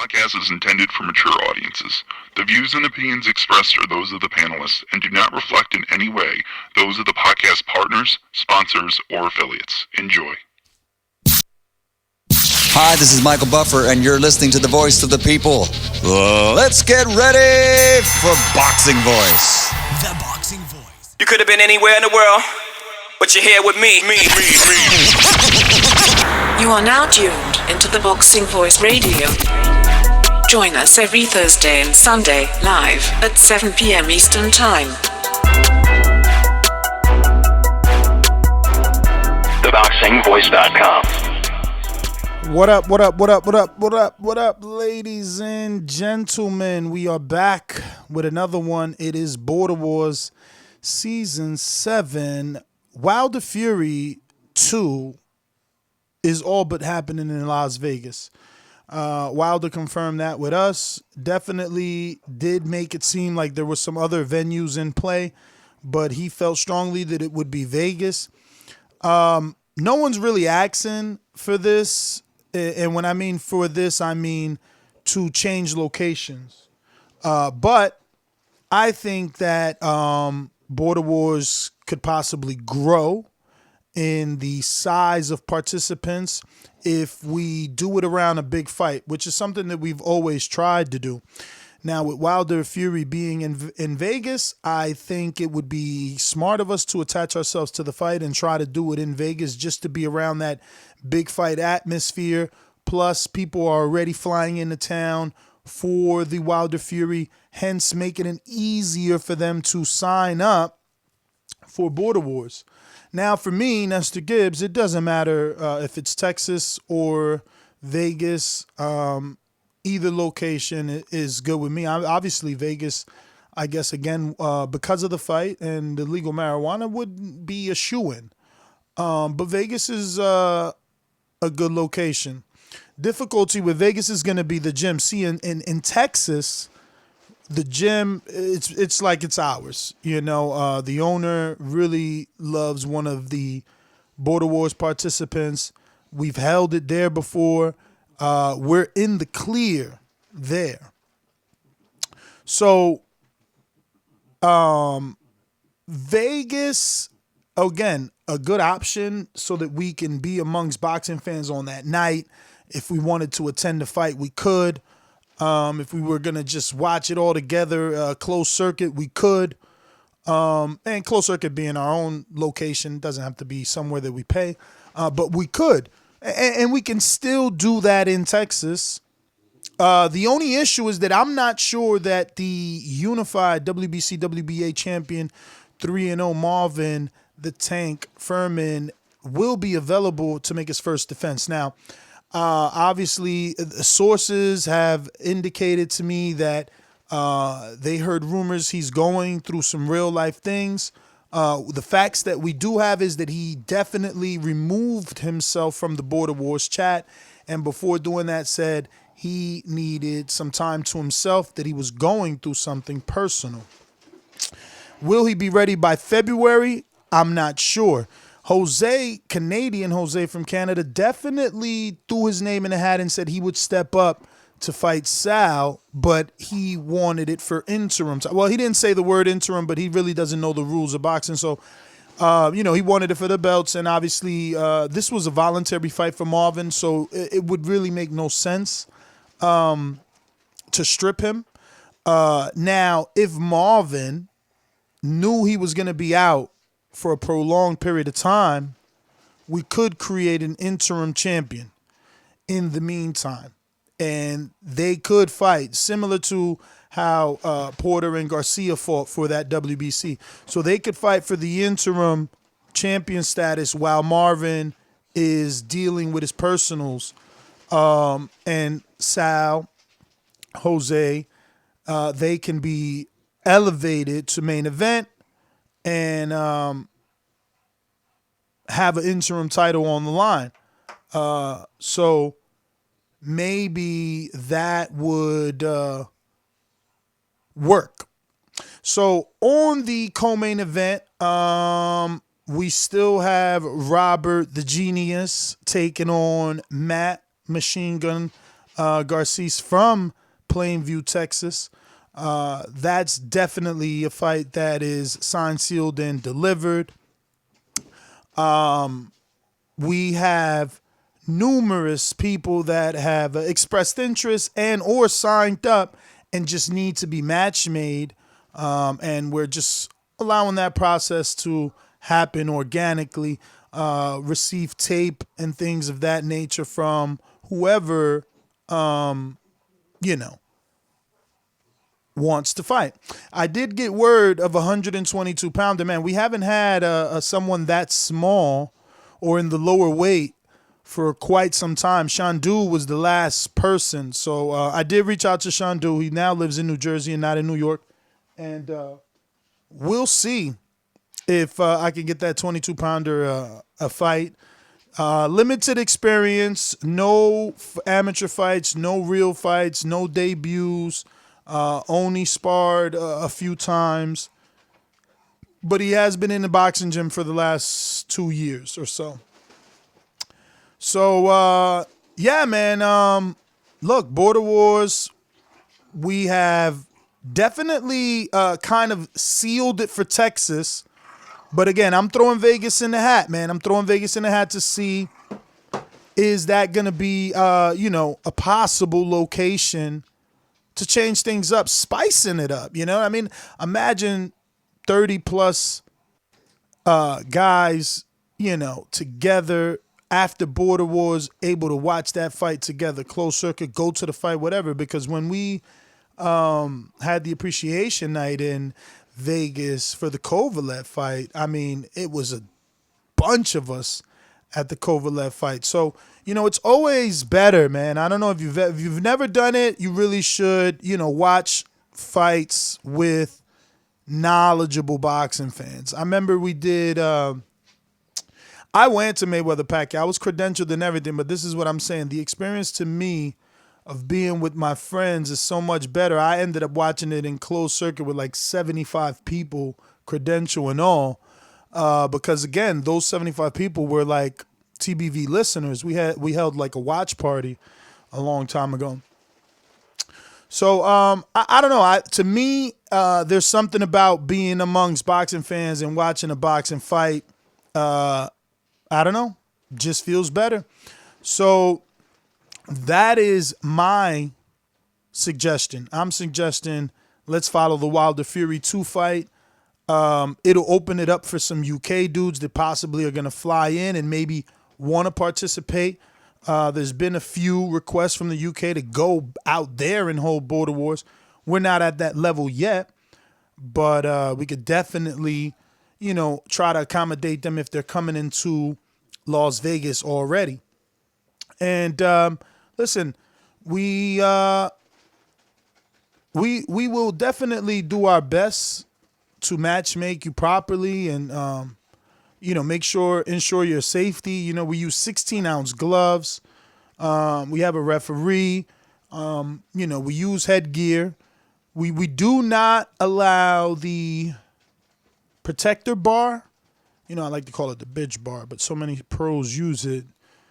podcast is intended for mature audiences. The views and opinions expressed are those of the panelists and do not reflect in any way those of the podcast partners, sponsors, or affiliates. Enjoy. Hi, this is Michael Buffer, and you're listening to the voice of the people. Let's get ready for Boxing Voice. The Boxing Voice. You could have been anywhere in the world, but you're here with me. You are now tuned into the Boxing Voice Radio. Join us every Thursday and Sunday, live at 7 p.m. Eastern Time. ThaBoxingvoice.com. What up, ladies and gentlemen? We are back with another one. It is Border Wars Season 7. Wilder Fury 2 is all but happening in Las Vegas. Wilder confirmed that with us. Definitely did make it seem like there were some other venues in play, but he felt strongly that it would be Vegas. No one's really asking for this. And when I mean for this, I mean to change locations. But I think that Border Wars could possibly grow in the size of participants if we do it around a big fight, which is something that we've always tried to do. Now, with Wilder Fury being in Vegas, I think it would be smart of us to attach ourselves to the fight and try to do it in Vegas just to be around that big fight atmosphere. Plus, people are already flying into town for the Wilder Fury, hence making it easier for them to sign up for Border Wars. Now, for me, Nestor Gibbs, it doesn't matter if it's Texas or Vegas. Either location is good with me. Obviously, Vegas, I guess, again, because of the fight and the legal marijuana, would be a shoo-in. But Vegas is a good location. Difficulty with Vegas is going to be the gym. See, in Texas, the gym, it's like it's ours. You know, the owner really loves one of the Border Wars participants. We've held it there before. We're in the clear there. So, Vegas, again, a good option so that we can be amongst boxing fans on that night. If we wanted to attend the fight, we could. If we were going to just watch it all together, closed circuit, we could. And closed circuit being our own location, doesn't have to be somewhere that we pay, but we could. And we can still do that in Texas. The only issue is that I'm not sure that the unified WBC, WBA champion 3-0 Marvin, the Tank, Fermen, will be available to make his first defense. Now, obviously, the sources have indicated to me that they heard rumors he's going through some real-life things. The facts that we do have is that he definitely removed himself from the Border Wars chat, and before doing that said he needed some time to himself, that he was going through something personal. Will he be ready by February? I'm not sure. Canadian Jose from Canada, definitely threw his name in the hat and said he would step up to fight Sal, but he wanted it for interim. Well, he didn't say the word interim, but he really doesn't know the rules of boxing. So, he wanted it for the belts. And obviously, this was a voluntary fight for Marvin, so it would really make no sense to strip him. Now, if Marvin knew he was going to be out for a prolonged period of time, we could create an interim champion in the meantime. And they could fight, similar to how Porter and Garcia fought for that WBC. So they could fight for the interim champion status while Marvin is dealing with his personals. And Sal, Jose, they can be elevated to main event and have an interim title on the line. So maybe that would work. So on the co-main event, we still have Robert the Genius taking on Matt Machine Gun Garces from Plainview, Texas. That's definitely a fight that is signed, sealed, and delivered. We have numerous people that have expressed interest and or signed up and just need to be match made. And we're just allowing that process to happen organically. Receive tape and things of that nature from whoever, wants to fight. I did get word of a 122 pounder. Man, we haven't had someone that small or in the lower weight for quite some time. Shandu was the last person. So I did reach out to Shandu. He now lives in New Jersey and not in New York. And we'll see if I can get that 22 pounder a fight. Limited experience, no amateur fights, no real fights, no debuts. Only sparred a few times, but he has been in the boxing gym for the last 2 years or so. So, yeah, man. Look, Border Wars, we have definitely kind of sealed it for Texas. But again, I'm throwing Vegas in the hat, man. I'm throwing Vegas in the hat to see, is that going to be, a possible location to change things up, spicing it up, I mean, imagine 30 plus guys, together after Border Wars, able to watch that fight together, closed circuit, go to the fight, whatever. Because when we had the appreciation night in Vegas for the Kovalev fight, I mean, it was a bunch of us at the Kovalev fight. So, it's always better, man. I don't know if you've never done it, you really should, watch fights with knowledgeable boxing fans. I remember we did, I went to Mayweather-Pacquiao. I was credentialed and everything, but this is what I'm saying. The experience to me of being with my friends is so much better. I ended up watching it in closed circuit with like 75 people, credential and all. Because again, those 75 people were like TBV listeners. We held like a watch party a long time ago. So I don't know. To me, there's something about being amongst boxing fans and watching a boxing fight. I don't know, just feels better. So that is my suggestion. I'm suggesting let's follow the Wilder Fury 2 fight. It'll open it up for some UK dudes that possibly are going to fly in and maybe want to participate. There's been a few requests from the UK to go out there and hold Border Wars. We're not at that level yet, but we could definitely, try to accommodate them if they're coming into Las Vegas already. And listen, we will definitely do our best to match make you properly and ensure your safety. We use 16-ounce gloves. We have a referee. We use headgear. We do not allow the protector bar. I like to call it the bitch bar, but so many pros use it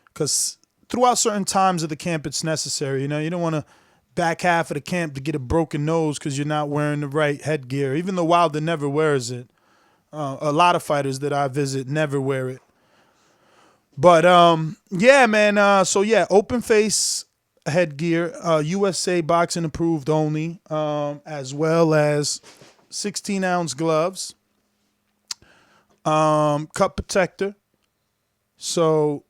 because throughout certain times of the camp, it's necessary. You don't want to back half of the camp to get a broken nose because you're not wearing the right headgear, even though Wilder never wears it. A lot of fighters that I visit never wear it. But, yeah, man. So, yeah, open face headgear, USA boxing approved only, as well as 16-ounce gloves, cup protector. So,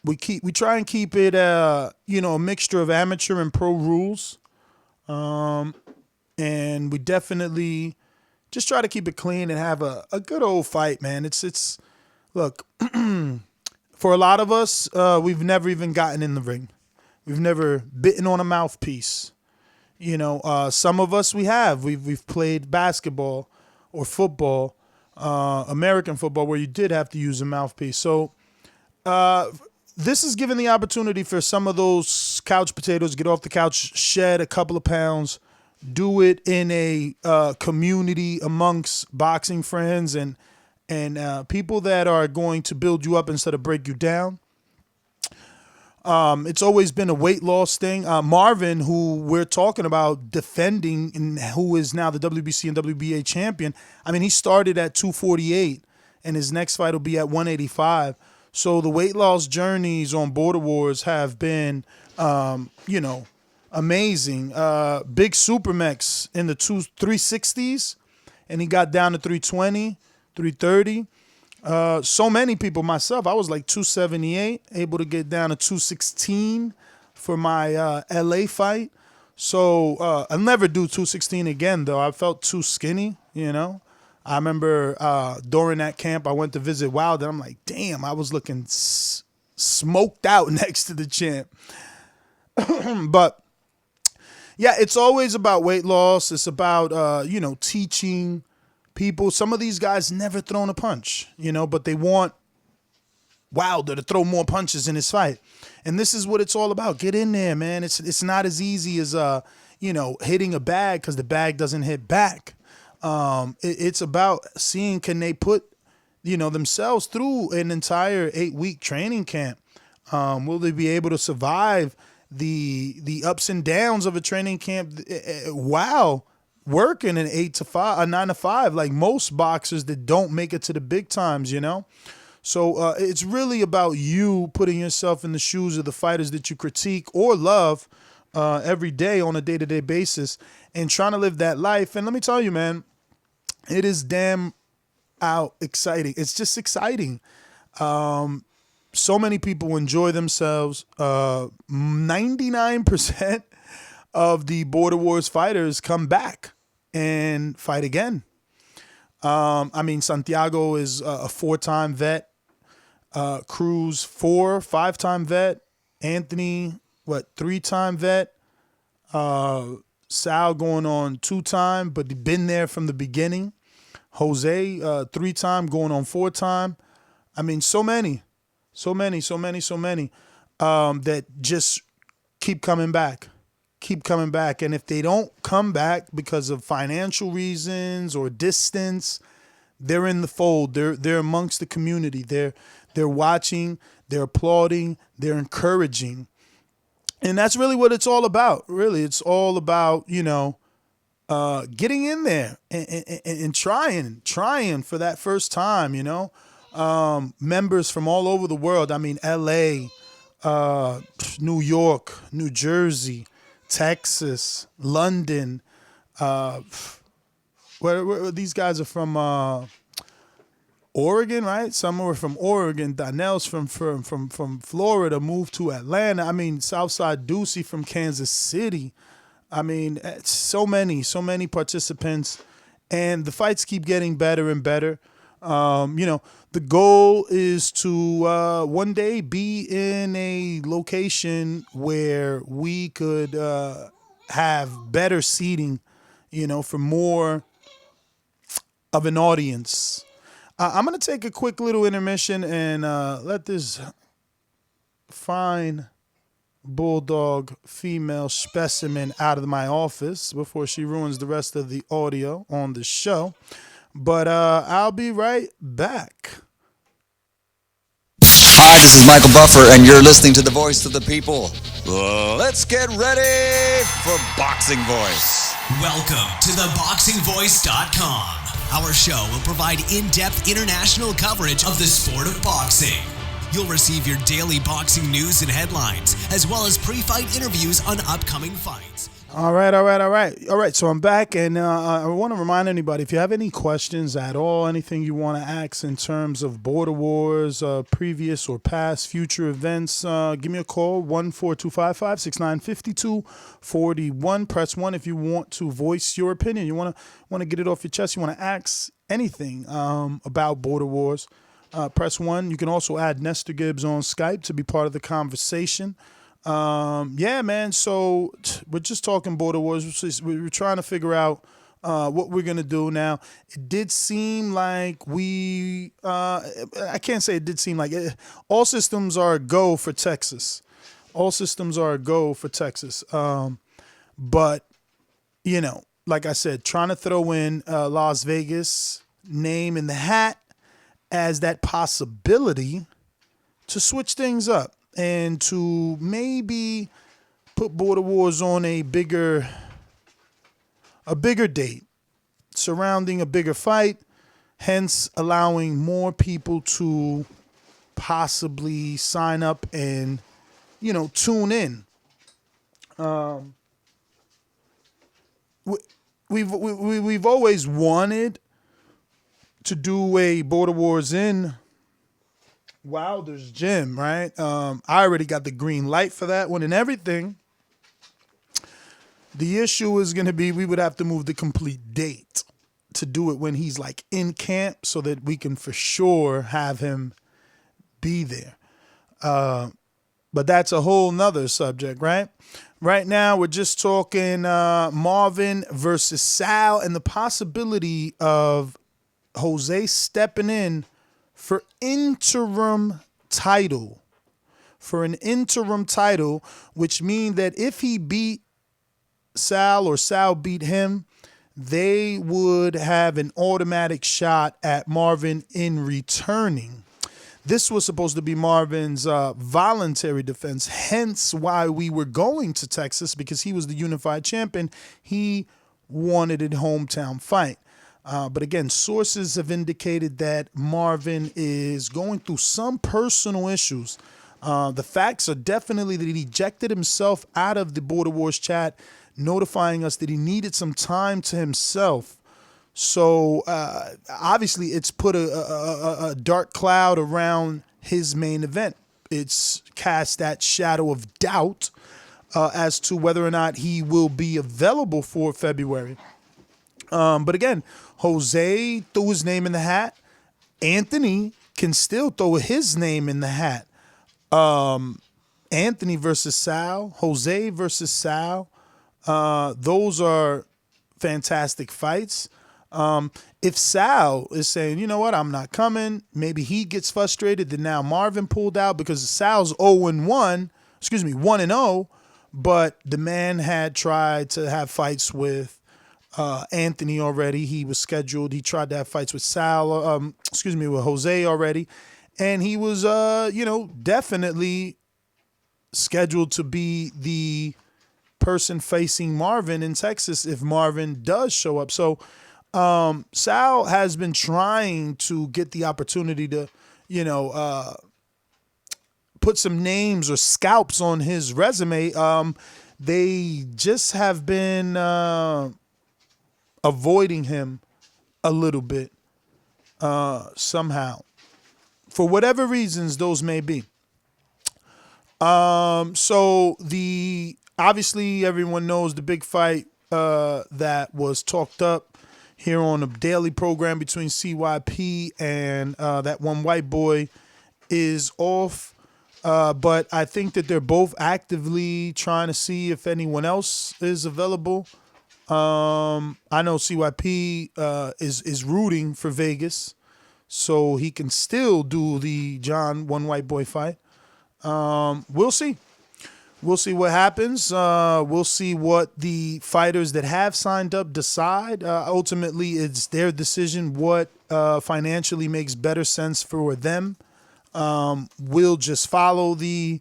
we try and keep it, a mixture of amateur and pro rules. And we definitely just try to keep it clean and have a good old fight, man. It's look, for a lot of us, we've never even gotten in the ring. We've never bitten on a mouthpiece. Some of us we have. We've played basketball or football, American football, where you did have to use a mouthpiece. So this is giving the opportunity for some of those couch potatoes to get off the couch, shed a couple of pounds, do it in a community amongst boxing friends and people that are going to build you up instead of break you down. It's always been a weight loss thing. Marvin, who we're talking about defending and who is now the WBC and WBA champion, I mean, he started at 248 and his next fight will be at 185. So the weight loss journeys on Border Wars have been, amazing. Big Supermex in the 360s, and he got down to 320, 330. So many people, myself, I was like 278, able to get down to 216 for my LA fight. So I'll never do 216 again, though. I felt too skinny, I remember during that camp, I went to visit Wilder. I'm like, damn, I was looking smoked out next to the champ. But yeah, it's always about weight loss. It's about, teaching people. Some of these guys never thrown a punch, but they want Wilder to throw more punches in his fight. And this is what it's all about. Get in there, man. It's not as easy as, hitting a bag because the bag doesn't hit back. It's about seeing, can they put, themselves through an entire 8-week training camp? Will they be able to survive the ups and downs of a training camp while working an 9 to 5, like most boxers that don't make it to the big times, So it's really about you putting yourself in the shoes of the fighters that you critique or love every day on a day-to-day basis and trying to live that life. And let me tell you, man, it is damn exciting. It's just exciting. So many people enjoy themselves. 99% of the Border Wars fighters come back and fight again. Santiago is a 4-time vet. Cruz, 5-time vet. Anthony, 3-time vet. Sal going on 2-time, but he's been there from the beginning. Jose, 3-time, going on 4-time. So many that just keep coming back. And if they don't come back because of financial reasons or distance, they're in the fold. They're amongst the community. They're watching, they're applauding, they're encouraging. And that's really what it's all about. Really, it's all about, getting in there and trying for that first time, members from all over the world. LA, New York, New Jersey, Texas, London. Where these guys are from Oregon, right? Some were from Oregon. Donnell's from Florida, moved to Atlanta. Southside Ducey from Kansas City. So many participants, and the fights keep getting better and better. The goal is to one day be in a location where we could have better seating, for more of an audience. I'm going to take a quick little intermission and let this fine bulldog female specimen out of my office before she ruins the rest of the audio on the show. But I'll be right back. Hi, this is Michael Buffer, and you're listening to the voice of the people. Let's get ready for Boxing Voice. Welcome to ThaBoxingVoice.com. Our show will provide in-depth international coverage of the sport of boxing. You'll receive your daily boxing news and headlines, as well as pre-fight interviews on upcoming fights. All right. So I'm back, and I want to remind anybody, if you have any questions at all, anything you want to ask in terms of Border Wars, previous or past, future events, give me a call, 1-4255-6952-41. Press 1 if you want to voice your opinion. You want to get it off your chest. You want to ask anything about Border Wars. Press 1. You can also add Nestor Gibbs on Skype to be part of the conversation. Man, so we're just talking Border Wars. We're trying to figure out what we're going to do now. It did seem like I can't say it did seem like it. All systems are a go for Texas. But, like I said, trying to throw in Las Vegas name in the hat as that possibility to switch things up. and to maybe put Border Wars on a bigger date surrounding a bigger fight, hence allowing more people to possibly sign up and, tune in. We've always wanted to do a Border Wars in Wilder's gym, right? I already got the green light for that one and everything. The issue is going to be we would have to move the complete date to do it when he's like in camp so that we can for sure have him be there. But that's a whole nother subject, right? Right now, we're just talking Marvin versus Sal and the possibility of Jose stepping in for interim title. For an interim title, which means that if he beat Sal or Sal beat him, they would have an automatic shot at Marvin in returning. This was supposed to be Marvin's voluntary defense, hence why we were going to Texas, because he was the unified champion. He wanted a hometown fight. But again, sources have indicated that Marvin is going through some personal issues. The facts are definitely that he ejected himself out of the Border Wars chat, notifying us that he needed some time to himself. So obviously it's put a dark cloud around his main event. It's cast that shadow of doubt as to whether or not he will be available for February. But again, Jose threw his name in the hat. Anthony can still throw his name in the hat. Anthony versus Sal, Jose versus Sal. Those are fantastic fights. If Sal is saying, you know what, I'm not coming, maybe he gets frustrated that now Marvin pulled out because Sal's 1-0, but the man had tried to have fights with Anthony already. He was scheduled. He tried to have fights with with Jose already. And he was, definitely scheduled to be the person facing Marvin in Texas if Marvin does show up. So Sal has been trying to get the opportunity to, put some names or scalps on his resume. They just have been avoiding him a little bit somehow, for whatever reasons those may be. So obviously everyone knows the big fight that was talked up here on a daily program between CYP and that one white boy is off. But I think that they're both actively trying to see if anyone else is available. I know CYP is rooting for Vegas, so he can still do the John one white boy fight. We'll see. We'll see what happens. We'll see what the fighters that have signed up decide. Ultimately, it's their decision what financially makes better sense for them. We'll just follow the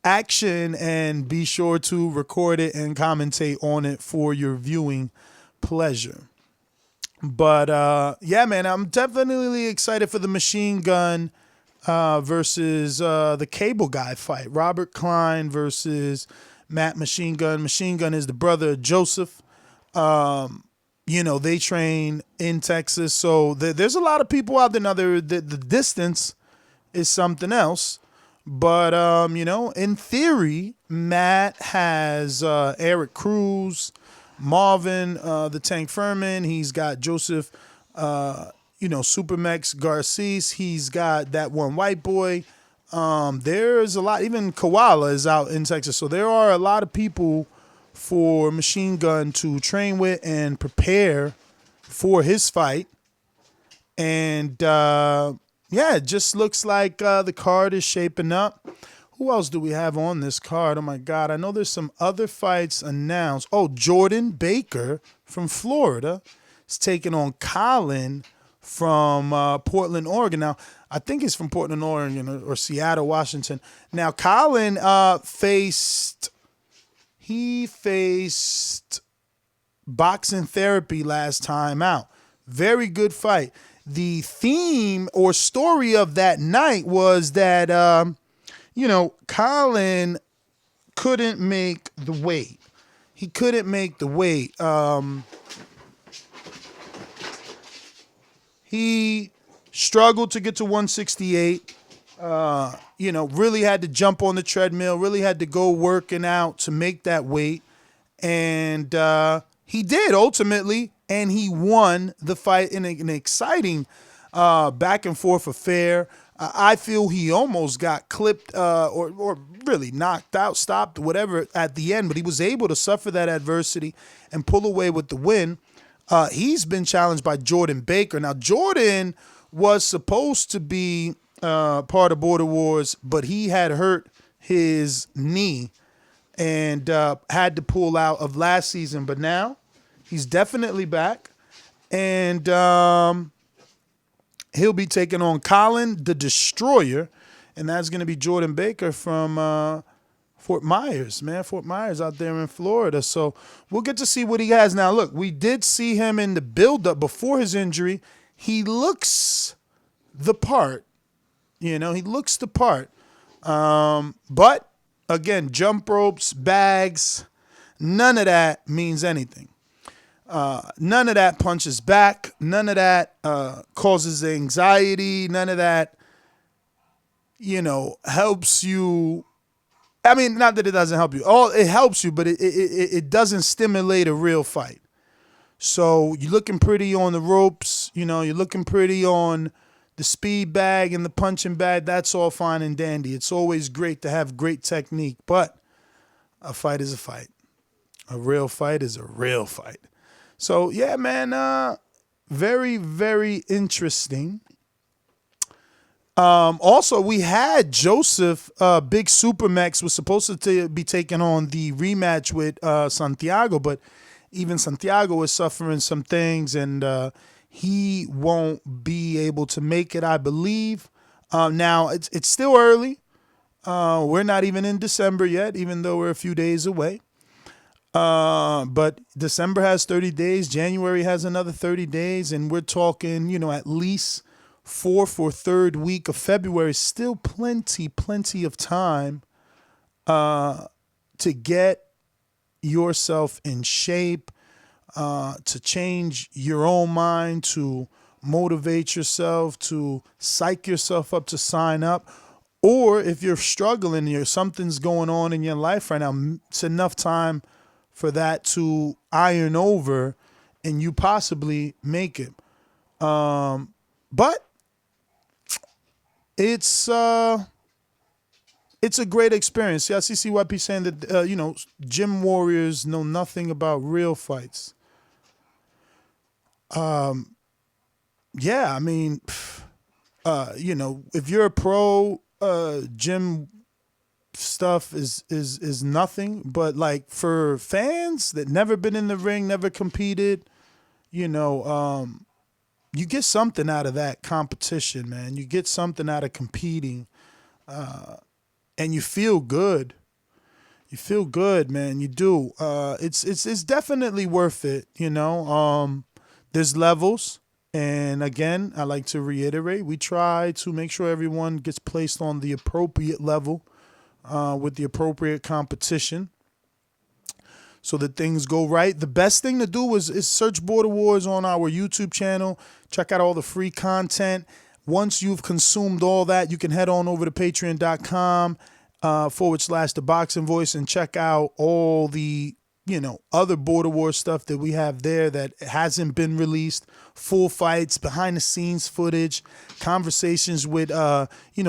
action and be sure to record it and commentate on it for your viewing pleasure. But yeah, man, I'm definitely excited for the Machine Gun versus the Cable Guy fight. Robert Cliene versus Matt Machine Gun. Machine Gun is the brother of Joseph. They train in Texas. So there's a lot of people out there. Now, the distance is something else. But, in theory, Matt has Eric Cruz, Marvin, the Tank Fermen. He's got Joseph, Supermex Garces. He's got that one white boy. There's a lot. Even Koala is out in Texas. So there are a lot of people for Machine Gun to train with and prepare for his fight. And, it just looks like the card is shaping up. Who else do we have on this card? Oh, my God. I know there's some other fights announced. Oh, Jordan Baker from Florida is taking on Colin from Portland, Oregon. Now, I think he's from Portland, Oregon, or Seattle, Washington. Now, Colin faced Boxing Therapy last time out. Very good fight. The theme or story of that night was that, Colin couldn't make the weight. He couldn't make the weight. He struggled to get to 168. Really had to jump on the treadmill, really had to go working out to make that weight. And he did ultimately, and he won the fight in an exciting back and forth affair. I feel he almost got clipped or really knocked out, stopped, whatever at the end, but he was able to suffer that adversity and pull away with the win. He's been challenged by Jordan Baker. Now, Jordan was supposed to be part of Border Wars, but he had hurt his knee and had to pull out of last season. But now he's definitely back, and he'll be taking on Colin the Destroyer, and that's going to be Jordan Baker from Fort Myers, man. Fort Myers out there in Florida. So we'll get to see what he has. Now, look, we did see him in the build-up before his injury. He looks the part. He looks the part. But, again, jump ropes, bags, none of that means anything. None of that punches back. None of that causes anxiety. None of that, helps you. I mean, not that it doesn't help you. It helps you, but it doesn't stimulate a real fight. So you're looking pretty on the ropes. You're looking pretty on the speed bag and the punching bag. That's all fine and dandy. It's always great to have great technique, but a fight is a fight. A real fight is a real fight. So, yeah, man, very, very interesting. Also, we had Joseph, Big Supermax, was supposed to be taking on the rematch with Santiago, but even Santiago is suffering some things, and he won't be able to make it, I believe. Now, it's still early. We're not even in December yet, even though we're a few days away. But December has 30 days. January has another 30 days. And we're talking, at least fourth or third week of February. Still plenty of time to get yourself in shape, to change your own mind, to motivate yourself, to psych yourself up to sign up. Or if you're struggling, something's going on in your life right now, it's enough time for that to iron over and you possibly make it. But it's a great experience. See, I see CYP saying that, gym warriors know nothing about real fights. Yeah, I mean, if you're a pro, gym stuff is nothing, but like for fans that never been in the ring, never competed, you get something out of that competition, man. You get something out of competing, and you feel good. You feel good, man. You do. It's definitely worth it. There's levels. And again, I like to reiterate, we try to make sure everyone gets placed on the appropriate level with the appropriate competition so that things go right. The best thing to do is search Border Wars on our YouTube channel. Check out all the free content. Once you've consumed all that, you can head on over to patreon.com /ThaBoxingVoice and check out all the other Border Wars stuff that we have there that hasn't been released, full fights, behind the scenes footage, conversations with,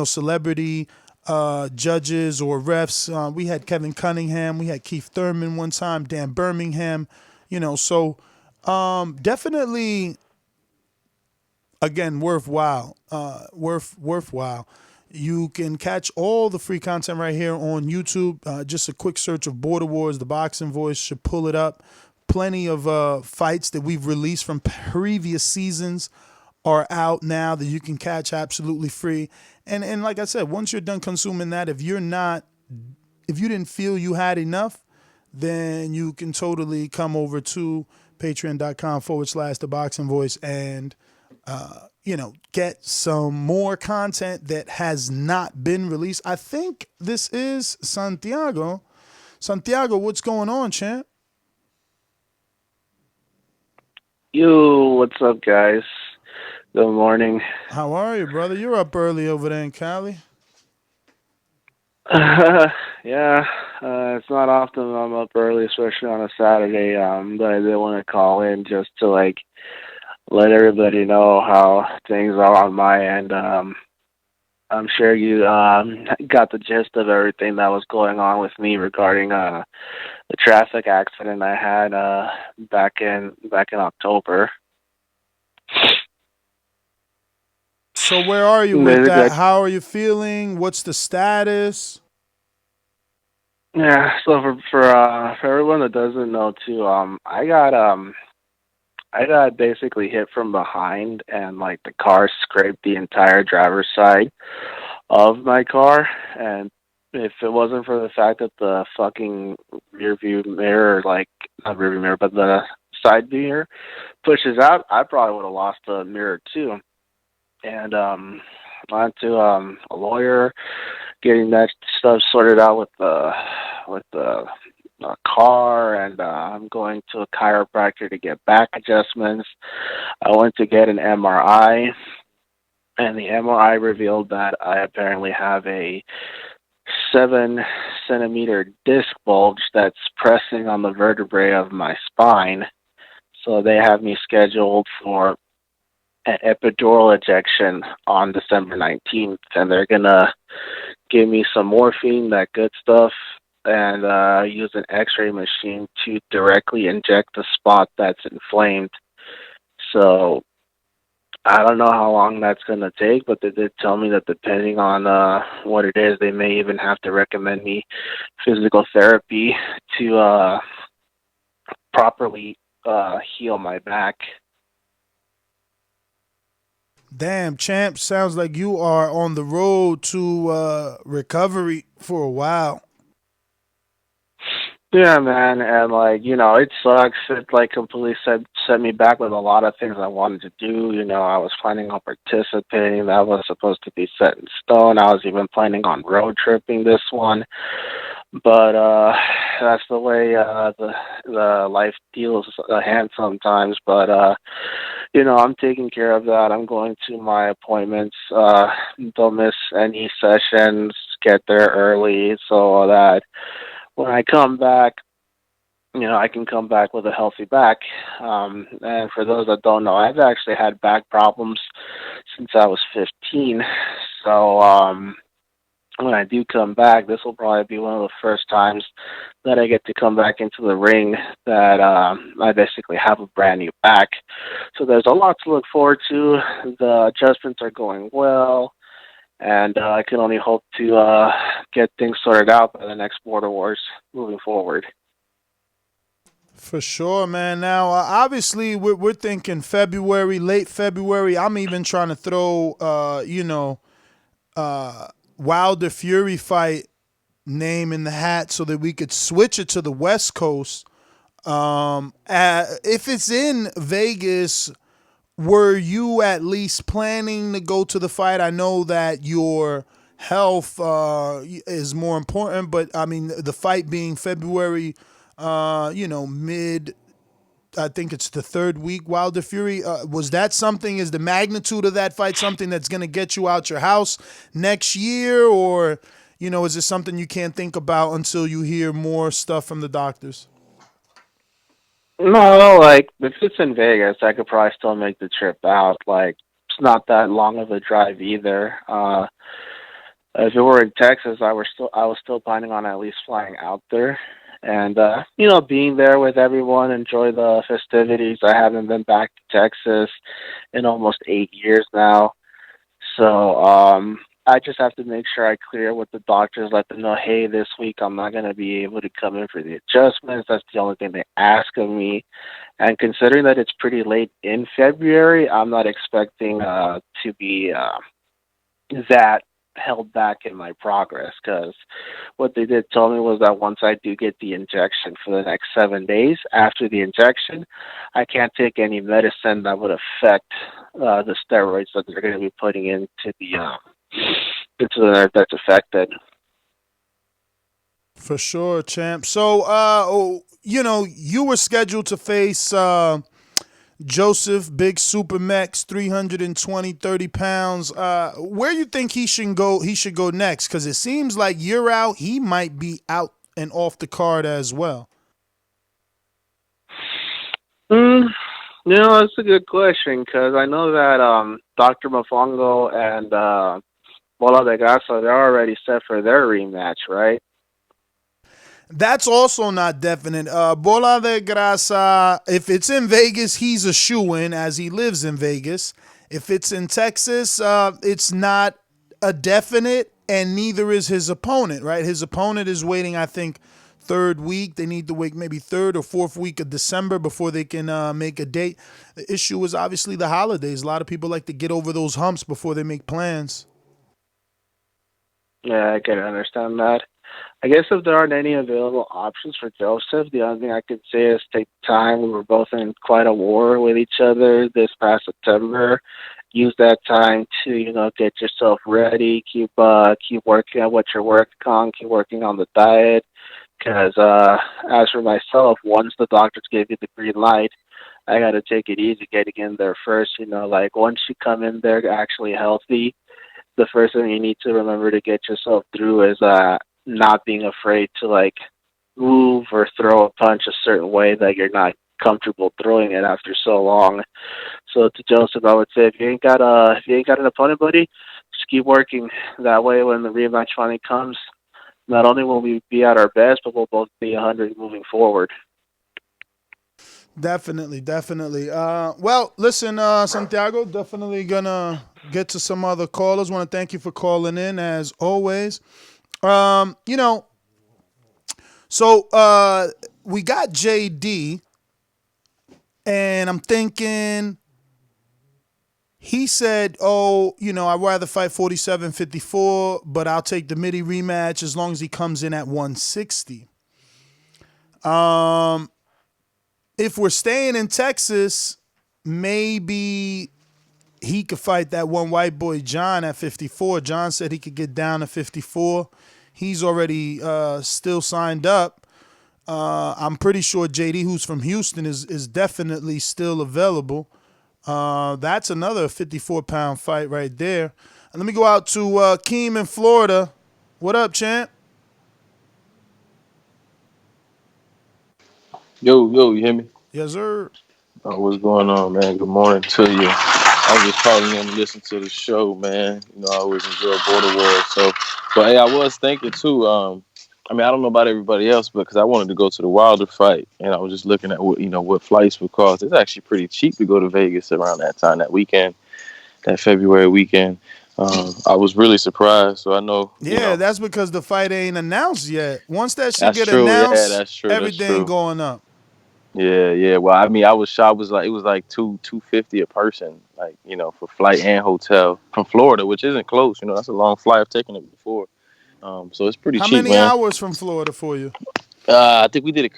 celebrity judges or refs. We had Kevin Cunningham, we had Keith Thurman one time, Dan Birmingham, so definitely, again, worthwhile. You can catch all the free content right here on YouTube. Just a quick search of Border Wars, The Boxing Voice should pull it up. Plenty of fights that we've released from previous seasons are out now that you can catch absolutely free. And like I said, once you're done consuming that, if you didn't feel you had enough, then you can totally come over to patreon.com/ThaBoxingVoice and get some more content that has not been released. I think this is Santiago. Santiago, what's going on, champ? Yo, what's up, guys? Good morning. How are you, brother? You're up early over there in Cali. Yeah, it's not often I'm up early, especially on a Saturday. But I did want to call in just to let everybody know how things are on my end. I'm sure you got the gist of everything that was going on with me regarding the traffic accident I had back in October. So where are you with that? How are you feeling? What's the status? Yeah, so for everyone that doesn't know too, I got basically hit from behind, and the car scraped the entire driver's side of my car. And if it wasn't for the fact that the fucking rear view mirror, not rear view mirror, but the side mirror pushes out, I probably would have lost the mirror too. And I went to a lawyer, getting that stuff sorted out with the car, and I'm going to a chiropractor to get back adjustments. I went to get an MRI, and the MRI revealed that I apparently have a 7-centimeter disc bulge that's pressing on the vertebrae of my spine. So they have me scheduled for an epidural injection on December 19th, and they're going to give me some morphine, that good stuff, and use an x-ray machine to directly inject the spot that's inflamed. So I don't know how long that's going to take, but they did tell me that depending on what it is, they may even have to recommend me physical therapy to properly heal my back. Damn, champ, sounds like you are on the road to recovery for a while. Yeah, man, and it sucks. It completely set me back with a lot of things I wanted to do. I was planning on participating. That was supposed to be set in stone. I was even planning on road tripping this one, but that's the way the life deals a hand sometimes. But I'm taking care of that. I'm going to my appointments. Don't miss any sessions. Get there early so that when I come back, I can come back with a healthy back. And for those that don't know, I've actually had back problems since I was 15. So when I do come back, this will probably be one of the first times that I get to come back into the ring that I basically have a brand new back. So there's a lot to look forward to. The adjustments are going well, and I can only hope to get things sorted out by the next Border Wars moving forward. For sure, man. Now, obviously, we're thinking February, late February. I'm even trying to throw, Wilder Fury fight name in the hat so that we could switch it to the West Coast. If it's in Vegas, were you at least planning to go to the fight? I know that your health is more important, but I mean the fight being February, mid. I think it's the third week. Wilder Fury, was that something? Is the magnitude of that fight something that's going to get you out your house next year, or is it something you can't think about until you hear more stuff from the doctors? No, if it's in Vegas, I could probably still make the trip out. It's not that long of a drive either. If it were in Texas, I was still planning on at least flying out there and being there with everyone, enjoy the festivities. I haven't been back to Texas in almost 8 years now. So I just have to make sure I clear with the doctors, let them know, hey, this week I'm not going to be able to come in for the adjustments. That's the only thing they ask of me. And considering that it's pretty late in February, I'm not expecting to be that held back in my progress, because what they did tell me was that once I do get the injection for the next 7 days after the injection, I can't take any medicine that would affect the steroids that they're going to be putting into the nerve that's affected. For sure, champ. So, you were scheduled to face Joseph, big super mex, 320, 30 pounds. Where you think he should go? He should go next, because it seems like you're out. He might be out and off the card as well. That's a good question, because I know that Dr. Mafongo and Bola de Gasa, they're already set for their rematch, right? That's also not definite. Bola de Grasa, if it's in Vegas, he's a shoo-in, as he lives in Vegas. If it's in Texas, it's not a definite, and neither is his opponent, right? His opponent is waiting, I think, third week. They need to wait maybe third or fourth week of December before they can make a date. The issue is obviously the holidays. A lot of people like to get over those humps before they make plans. Yeah, I can understand that. I guess if there aren't any available options for Joseph, the only thing I could say is take time. We were both in quite a war with each other this past September. Use that time to, get yourself ready. Keep working on what you're working on. Keep working on the diet. Because as for myself, once the doctors gave you the green light, I got to take it easy getting in there first. Once you come in there actually healthy, the first thing you need to remember to get yourself through is not being afraid to move or throw a punch a certain way that you're not comfortable throwing it after so long. So to Joseph, I would say if you ain't got an opponent, buddy, just keep working. That way, when the rematch finally comes, not only will we be at our best, but we'll both be 100 moving forward. Definitely. Well, listen, Santiago, definitely gonna get to some other callers. Want to thank you for calling in as always. So we got JD, and I'm thinking he said, I'd rather fight 47-54, but I'll take the midi rematch as long as he comes in at 160. If we're staying in Texas, maybe he could fight that one white boy, John, at 54. John said he could get down to 54. He's already still signed up. I'm pretty sure JD, who's from Houston, is definitely still available. That's another 54-pound fight right there. And let me go out to Keem in Florida. What up, champ? Yo, you hear me? Yes, sir. What's going on, man? Good morning to you. I was just calling in to listen to the show, man. I always enjoy Border Wars. But hey, I was thinking too. I don't know about everybody else, but because I wanted to go to the Wilder fight, and I was just looking at what flights would cost. It's actually pretty cheap to go to Vegas around that time, that weekend, that February weekend. I was really surprised. So I know. Yeah, that's because the fight ain't announced yet. Once that shit get true. announced, Yeah, that's true. everything going up. Yeah. Well, I was shocked. It was like $250 a person, for flight and hotel from Florida, which isn't close. That's a long flight. I've taken it before, so it's pretty How cheap, many man. hours from Florida for you? I think we did a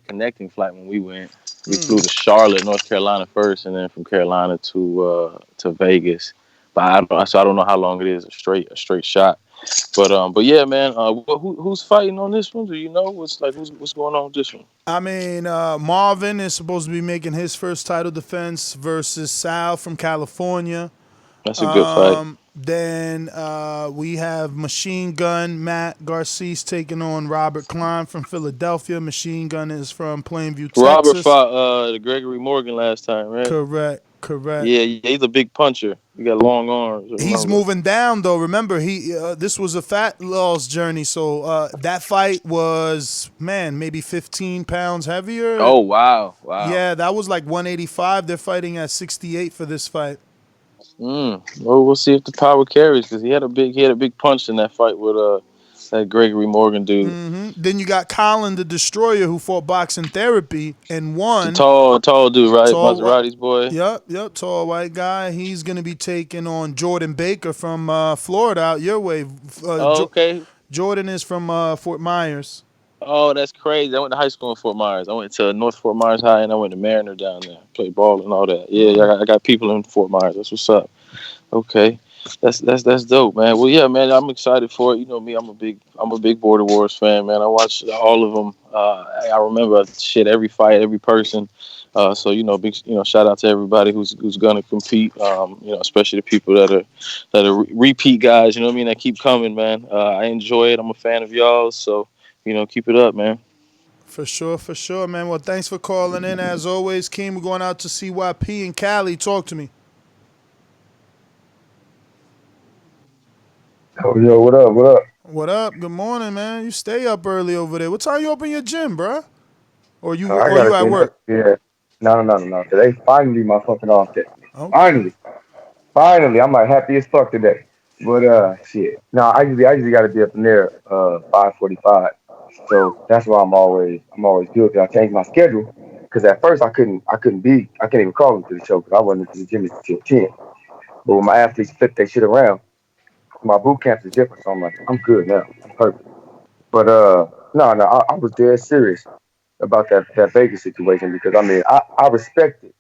connecting flight when we went. We flew to Charlotte, North Carolina first, and then from Carolina to Vegas. But I don't know how long it is a straight shot. But yeah, man. Who's fighting on this one? Do you know what's going on with this one? Marvin is supposed to be making his first title defense versus Sal from California. That's a good fight. Then we have Machine Gun Matt Garces taking on Robert Cliene from Philadelphia. Machine Gun is from Plainview, Texas. Robert fought the Gregory Morgan last time, right? Correct. Yeah, he's a big puncher. He got long arms. He's moving down though. Remember, this was a fat loss journey. So that fight was maybe 15 pounds heavier. Oh wow! Yeah, that was like 185. They're fighting at 68 for this fight. Well, we'll see if the power carries because he had a big punch in that fight with that Gregory Morgan dude. Then you got Colin the Destroyer who fought boxing therapy and The won. tall dude, right? Tall, Maserati's boy. yep, tall white guy. He's gonna be taking on Jordan Baker from Florida out your way. Oh, okay. Jordan is from Fort Myers. Oh, that's crazy. I went to high school in Fort Myers. I went to North Fort Myers High, and I went to Mariner down there. Played ball and all that. Yeah, I got people in Fort Myers. That's what's up. Okay, that's dope, man. Well, yeah, man, I'm excited for it. You know me, I'm a big Border Wars fan, man. I watch all of them. I remember shit every fight, every person. So big shout out to everybody who's gonna compete. Especially the people that are repeat guys. You know what I mean? That keep coming, man. I enjoy it. I'm a fan of y'all. So keep it up, man. For sure, man. Well, thanks for calling in. As always, Keem, we're going out to CYP in Cali. Talk to me. Oh, yo, what up? What up? What up? Good morning, man. You stay up early over there. What time you open your gym, bruh? Or I you gotta at get up. work? Yeah. No. Today finally my fucking off day. Okay. Finally, I'm like happy as fuck today. But shit. No, I usually gotta be up in there 5:45. So that's why I'm always good because I changed my schedule. Because at first I couldn't even call into the show because I wasn't into the gym until 10. But when my athletes flip their shit around, my boot camps is different. So I'm like, I'm good now. I'm perfect. But no, I was dead serious about that Vegas situation because I mean I respected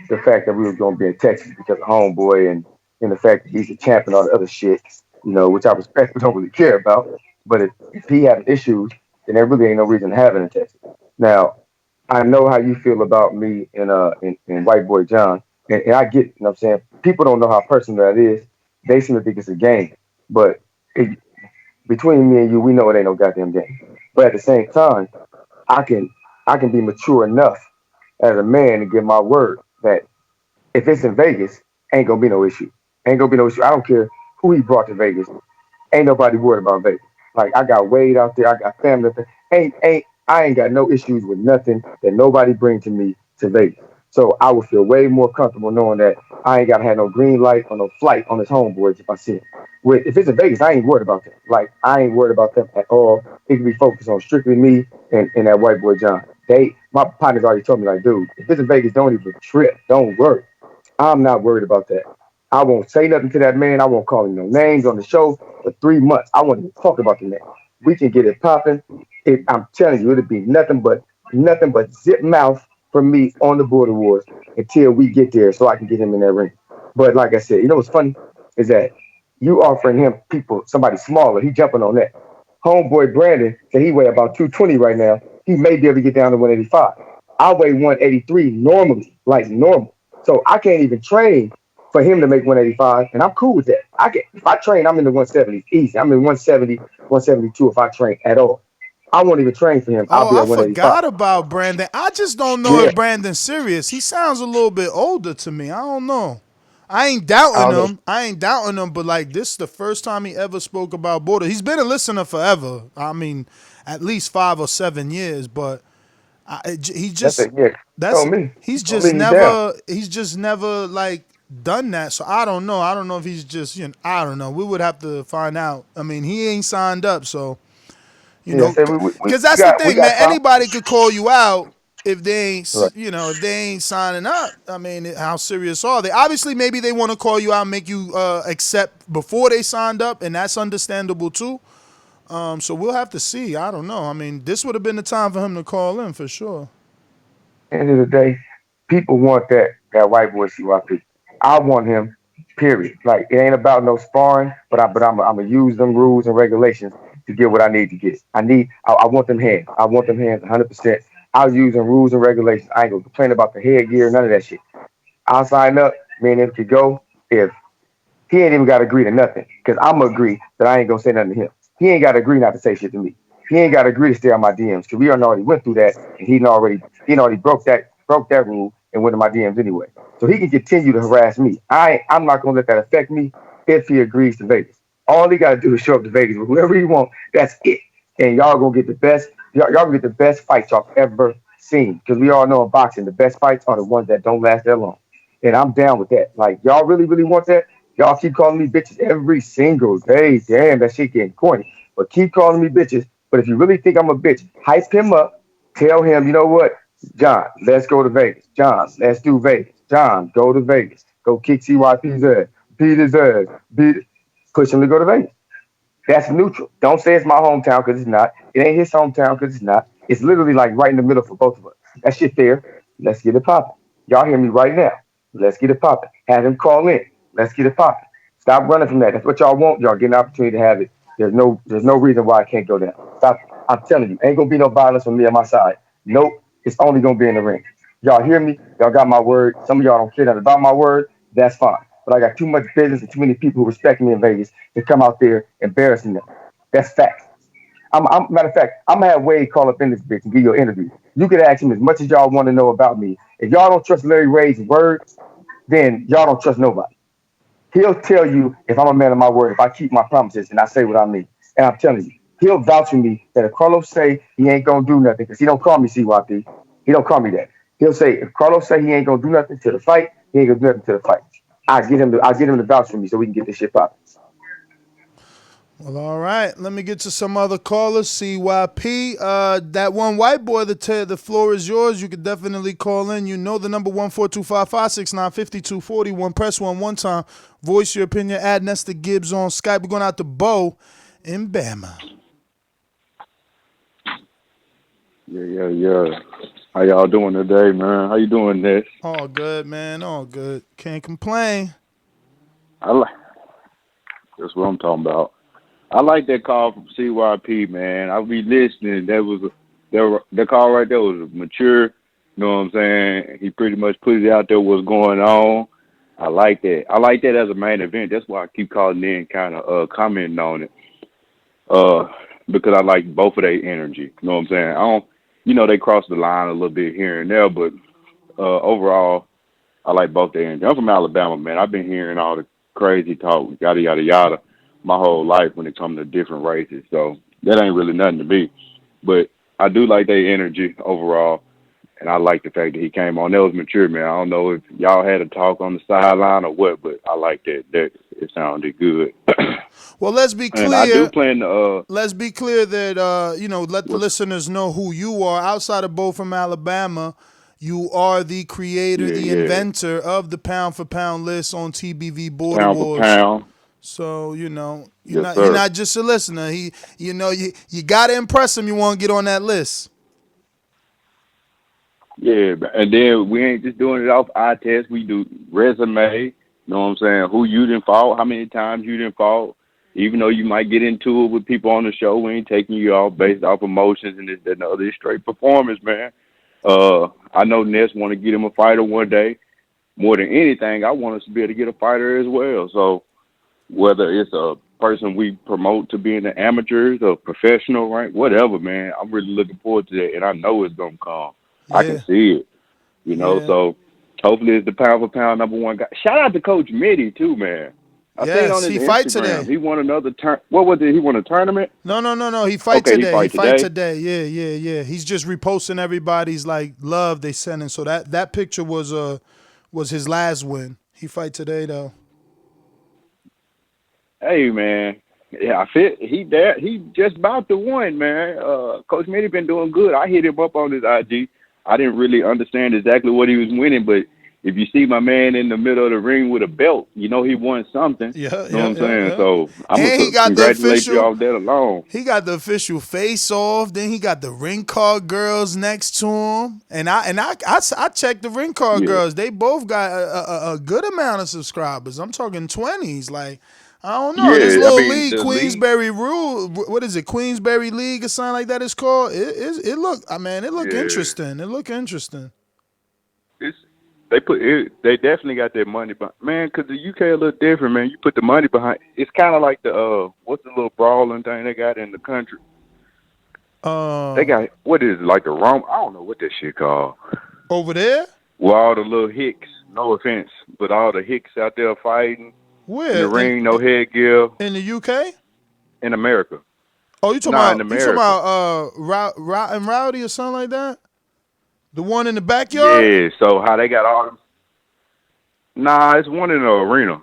the fact that we were going to be in Texas because of homeboy and the fact that he's a champ and all the other shit, which I respect but don't really care about. But if he having issues, then there really ain't no reason to have it in Texas. Now I know how you feel about me and White Boy John, and I get it. You know what I'm saying? People don't know how personal that is. They seem to think it's a game, but it, between me and you, we know it ain't no goddamn game. But at the same time, I can I can be mature enough as a man to give my word that if it's in Vegas, ain't gonna be no issue. Ain't gonna be no issue. I don't care who he brought to Vegas. Ain't nobody worried about Vegas. Like I got Wade out there, I got family up there. I ain't got no issues with nothing that nobody bring to me to Vegas. So I would feel way more comfortable knowing that I ain't gotta have no green light or no flight on his homeboys if I see him. If it's in Vegas, I ain't worried about them. Like I ain't worried about them at all. It can be focused on strictly me and that white boy John. My partners already told me like, dude, if it's in Vegas, don't even trip. Don't worry. I'm not worried about that. I won't say nothing to that man. I won't call him no names on the show for 3 months. I won't even talk about the man. We can get it popping. I'm telling you, it'll be nothing but zip mouth from me on the border wars until we get there, so I can get him in that ring. But like I said, what's funny is that you offering him somebody smaller. He jumping on that. Homeboy Brandon said he weigh about 220 right now. He may be able to get down to 185. I weigh 183 normally, like normal. So I can't even train for him to make 185, and I'm cool with that. If I train, I'm in the 170s easy. I'm in 170, 172 if I train at all. I won't even train for him. I'll Oh, be I at 185. forgot about Brandon. I just don't know Yeah, if Brandon's serious. He sounds a little bit older to me. I don't know. I don't know. I ain't doubting him, but like this is the first time he ever spoke about border. He's been a listener forever. I mean, at least 5 or 7 years, but he That's just it. Yeah, that's he told me he's down. he's just never like done that. So I don't know. I don't know if he's just I don't know. We would have to find out. I mean, he ain't signed up, so Yeah, so we because that's the got we thing, man. got time. Anybody could call you out if they ain't, Right. if they ain't signing up. I mean, how serious are they? Obviously, maybe they want to call you out and make you accept before they signed up, and that's understandable too. So we'll have to see. I don't know. I mean, this would have been the time for him to call in for sure. End of the day, people want that white boy CYP. I want him. Period. Like it ain't about no sparring, but I'm gonna use them rules and regulations to get what I need to get. I want them hands. I want them hands 100%. I'll use them rules and regulations. I ain't gonna complain about the headgear, none of that shit. I'll sign up. Me and him could go. If he ain't even got to agree to nothing because I'm gonna agree that I ain't gonna say nothing to him. He ain't got to agree not to say shit to me. He ain't got to agree to stay on my DMs because we already went through that and he already broke that rule and went to my DMs anyway. So he can continue to harass me. I'm not gonna let that affect me if he agrees to Vegas. All he got to do is show up to Vegas with whoever he want. That's it. And y'all gonna get the best. Y'all gonna get the best fights y'all ever seen because we all know in boxing the best fights are the ones that don't last that long. And I'm down with that. Like, y'all really, really want that? Y'all keep calling me bitches every single day. Damn, that shit getting corny. But keep calling me bitches. But if you really think I'm a bitch, hype him up. Tell him, you know what? John, let's go to Vegas. John, let's do Vegas. John, go to Vegas. Go kick CYP's ass. Beat his ass. Push him to go to Vegas. That's neutral. Don't say it's my hometown because it's not. It ain't his hometown because it's not. It's literally like right in the middle for both of us. That shit fair. Let's get it popping. Y'all hear me right now. Let's get it popping. Have him call in. Let's get it popping. Stop running from that. That's what y'all want. Y'all get an opportunity to have it. There's no reason why I can't go down. Stop. I'm telling you, ain't gonna be no violence from me on my side. Nope. It's only gonna be in the ring. Y'all hear me? Y'all got my word. Some of y'all don't care nothing about my word. That's fine. But I got too much business and too many people who respect me in Vegas to come out there embarrassing them. That's fact. Matter of fact, I'm gonna have Wade call up in this bitch and give you an interview. You can ask him as much as y'all want to know about me. If y'all don't trust Larry Ray's word, then y'all don't trust nobody. He'll tell you if I'm a man of my word, if I keep my promises and I say what I mean. And I'm telling you, he'll vouch for me that if Carlos say he ain't gonna do nothing, because he don't call me CYP, he don't call me that. He'll say if Carlos say he ain't gonna do nothing to the fight, he ain't gonna do nothing to the fight. I get him to vouch for me so we can get this shit popping. Well, all right. Let me get to some other callers. CYP. That one white boy, the floor is yours. You can definitely call in. You know the number 14255695241. Press one time. Voice your opinion. Add Nestor Gibbs on Skype. We're going out to Bo in Bama. Yeah. How y'all doing today, man? How you doing, Ness? All good, man. All good. Can't complain. That's what I'm talking about. I like that call from CYP, man. I'll be listening. That call right there was mature. You know what I'm saying? He pretty much put it out there what's going on. I like that. I like that as a main event. That's why I keep calling in, kind of commenting on it. Because I like both of their energy. You know what I'm saying? They cross the line a little bit here and there, but overall, I like both their energy. I'm from Alabama, man. I've been hearing all the crazy talk, yada, yada, yada, my whole life when it comes to different races. So that ain't really nothing to me. But I do like their energy overall, and I like the fact that he came on. That was mature, man. I don't know if y'all had a talk on the sideline or what, but I like that. That it sounded good. Well, let's be clear. And I do plan to. Let's be clear that let the listeners know who you are. Outside of Bo from Alabama, you are the creator, the inventor of the pound for pound list on TBV Border Wars. Pound for pound. So you're not just a listener. You gotta impress him. You want to get on that list. Yeah, and then we ain't just doing it off eye test. We do resume. You know what I'm saying? Who you didn't fought, how many times you didn't fought. Even though you might get into it with people on the show, we ain't taking you off based off emotions and this, that, and the other. It's straight performance, man. I know Ness want to get him a fighter one day. More than anything, I want us to be able to get a fighter as well. So whether it's a person we promote to being an amateur or professional, right? Whatever, man. I'm really looking forward to that, and I know it's going to come. Yeah. I can see it, so hopefully it's the pound for pound number one guy. Shout out to Coach Mitty, too, man. I seen on his Instagram. Fight today. He won another what was it? He won a tournament? No. He fight today. He fight today. Yeah. He's just reposting everybody's love they sending. So that picture was his last win. He fight today though. Hey man, yeah, he just about to win, man. Coach Mitty been doing good. I hit him up on his IG. I didn't really understand exactly what he was winning, but if you see my man in the middle of the ring with a belt, you know he won something. You know what I'm saying? Yeah. So I'm going to congratulate you off that alone. He got the official face-off. Then he got the ring card girls next to him. And I checked the ring card girls. They both got a good amount of subscribers. I'm talking 20s. I don't know. This little league, Queensberry Rule, what is it? Queensberry League or something like that it's called. It look interesting. It look interesting. They definitely got their money behind, man, because the UK a little different, man. You put the money behind, it's kind of like what's the little brawling thing they got in the country? They got, what is it, like the Rome? I don't know what that shit called. Over there? With all the little hicks, no offense, but all the hicks out there fighting. Where? In the ring, no headgear. In the UK? In America. Oh, you talking about Rowdy or something like that? The one in the backyard? Yeah, so how they got all them. Nah, it's one in the arena.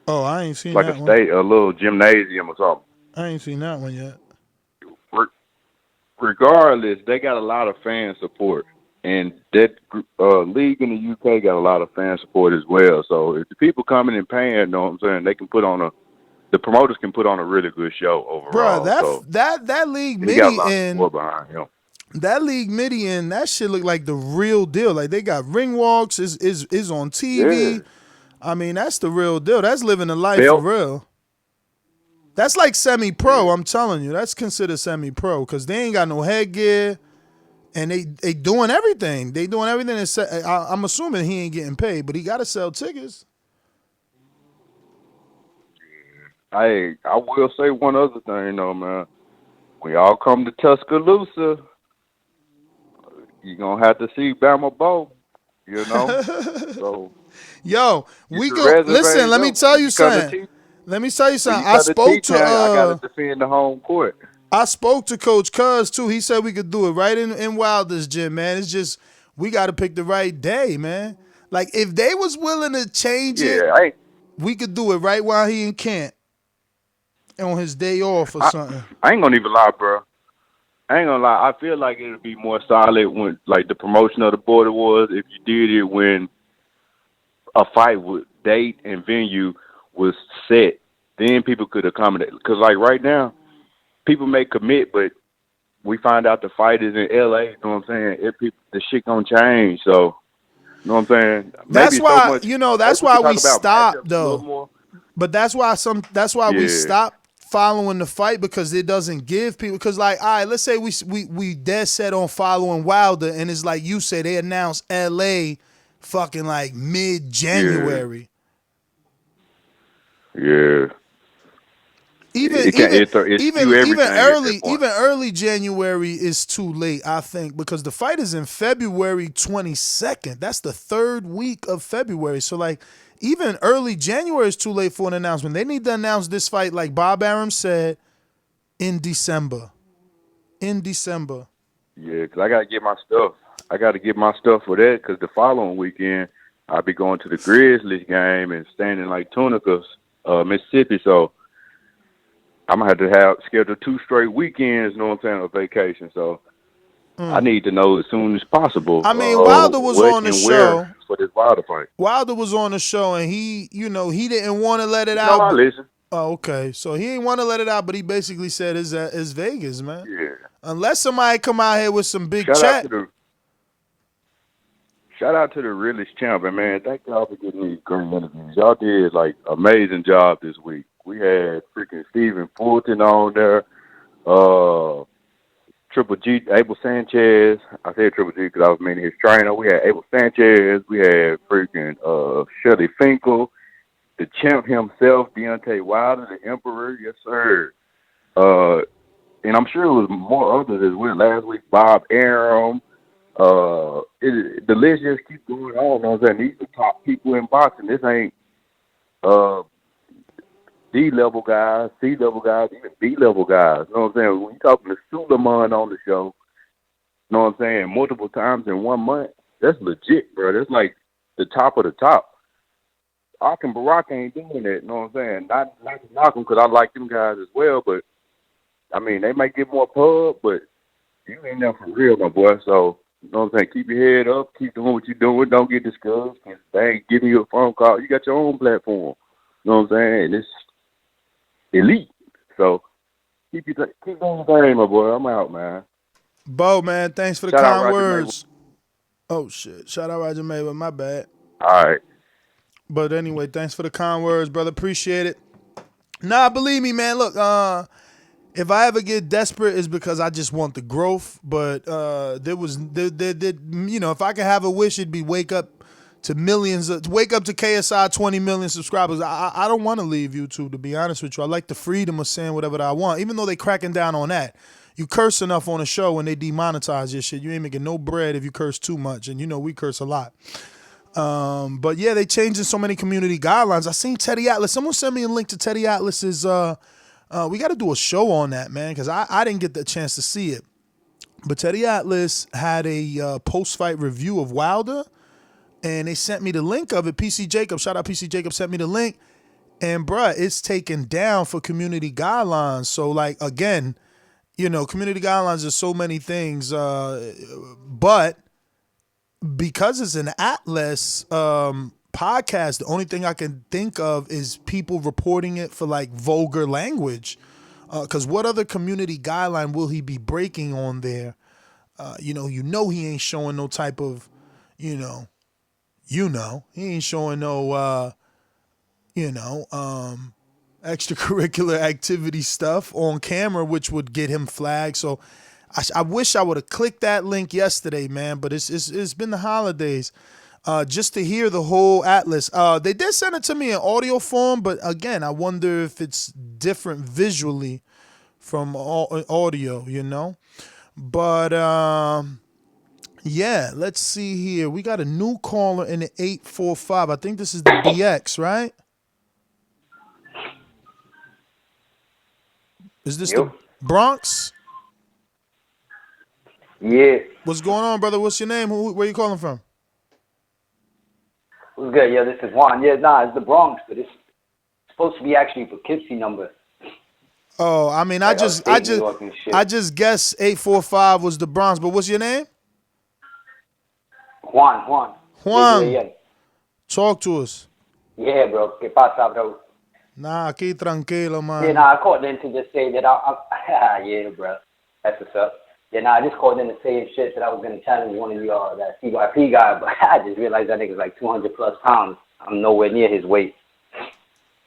Oh, I ain't seen Like that a one. a little gymnasium or something. I ain't seen that one yet. Regardless, they got a lot of fan support, and that league in the UK got a lot of fan support as well. So if the people coming and paying, you know what I'm saying, they can put on the promoters can put on a really good show Bruh, overall. So that league he got a midi lot of and support behind him. that league midi and that shit look like the real deal. Like they got ring walks, is on TV. Yeah. I mean, that's the real deal. That's living the life Belt. for real. That's like semi-pro. I'm telling you, that's considered semi-pro because they ain't got no headgear, and they doing everything. They doing everything. I'm assuming he ain't getting paid, but he got to sell tickets. I will say one other thing though, man. When y'all come to Tuscaloosa, you're gonna have to see Bama Bo. You know, so yo, we can go. Listen, let reserve me up. tell you You come to something. Let me tell you something. I gotta defend the home court. I spoke to Coach Cuz too. He said we could do it right in Wilder's gym, man. It's just we got to pick the right day, man. Like if they was willing to change it, we could do it right while he in camp on his day off or something. I ain't gonna even lie, bro. I ain't gonna lie. I feel like it would be more solid when, like, the promotion of the border was if you did it when a fight with date and venue was set. Then people could accommodate. Because, like, right now, people may commit, but we find out the fight is in L.A., you know what I'm saying? The shit gonna change, so, you know what I'm saying? That's maybe why, so much, that's why we stopped, a though. But that's why we stopped following the fight because it doesn't give people, because like, all right, let's say we dead set on following Wilder, and it's like you say, they announced LA fucking like mid-January. Yeah. Even early January is too late, I think, because the fight is in February 22nd. That's the third week of February. So like even early January is too late for an announcement. They need to announce this fight, like Bob Arum said, in December. Yeah, because I gotta get my stuff. I gotta get my stuff for that because the following weekend I'll be going to the Grizzlies game and staying in like Tunica, Mississippi. So I'm gonna have to have scheduled 2 straight weekends, you know what I'm saying, of vacation. So I need to know as soon as possible. I mean, Wilder was on the show for this Wilder fight. Wilder was on the show, and he didn't want to let it out. No, I listen. Oh, okay. So he didn't want to let it out, but he basically said it's Vegas, man. Yeah. Unless somebody come out here with some big Shout out to the realest champion, man. Thank y'all for getting these great interviews. Y'all did like amazing job this week. We had freaking Stephen Fulton on there. Triple G, Abel Sanchez. I said Triple G because I was meaning his trainer. We had Abel Sanchez. We had freaking Shirley Finkel, the champ himself, Deontay Wilder, the Emperor. Yes, sir. And I'm sure it was more others as well. Last week, Bob Arum. The list just keeps going on. You know what I'm saying? These are the top people in boxing. This ain't D-level guys, C-level guys, even B-level guys. You know what I'm saying? When you're talking to Suleiman on the show, you know what I'm saying, multiple times in 1 month, that's legit, bro. That's like the top of the top. Ak and Barack ain't doing that, you know what I'm saying? Not to knock them because I like them guys as well, but, I mean, they might get more pub, but you ain't there for real, my boy. So, you know what I'm saying? Keep your head up. Keep doing what you're doing. Don't get discouraged. They ain't giving you a phone call. You got your own platform. You know what I'm saying? It's elite. So keep doing the thing, my boy. I'm out, man. Bo, man, thanks for the kind words. Oh shit! Shout out Roger Mayweather. My bad. All right. But anyway, thanks for the kind words, brother. Appreciate it. Nah, believe me, man. Look, if I ever get desperate, it's because I just want the growth. But if I could have a wish, it'd be wake up to KSI 20 million subscribers. I don't want to leave YouTube, to be honest with you. I like the freedom of saying whatever I want, even though they cracking down on that. You curse enough on the show and they demonetize your shit. You ain't making no bread if you curse too much, and we curse a lot. But yeah, they changing so many community guidelines. I seen Teddy Atlas. Someone sent me a link to Teddy Atlas's. We got to do a show on that, man, because I didn't get the chance to see it. But Teddy Atlas had a post-fight review of Wilder. and they sent me the link of it. PC Jacob, shout out PC Jacob, sent me the link, and bruh, it's taken down for community guidelines. So like again, community guidelines are so many things, but because it's an Atlas podcast, the only thing I can think of is people reporting it for like vulgar language. Because what other community guideline will he be breaking on there? He ain't showing no type of, he ain't showing no, extracurricular activity stuff on camera, which would get him flagged. So I wish I would have clicked that link yesterday, man. But it's been the holidays. Just to hear the whole Atlas. They did send it to me in audio form, but again, I wonder if it's different visually from audio, But yeah, let's see here. We got a new caller in the 845. I think this is the BX, right? Is this the Bronx? Yeah. What's going on, brother? What's your name? Where you calling from? What's good? Yeah, this is Juan. Yeah, it's the Bronx, but it's supposed to be actually Poughkeepsie number. Oh, I mean, I just guessed 845 was the Bronx, but what's your name? Juan. Juan. Talk to us. Yeah, bro. ¿Qué pasa, bro? Nah, aquí tranquilo, man. Yeah, I called in to just say that yeah, bro. That's what's up. Yeah, I just called in to say shit that I was going to challenge one of you, that CYP guy, but I just realized that nigga's like 200 plus pounds. I'm nowhere near his weight.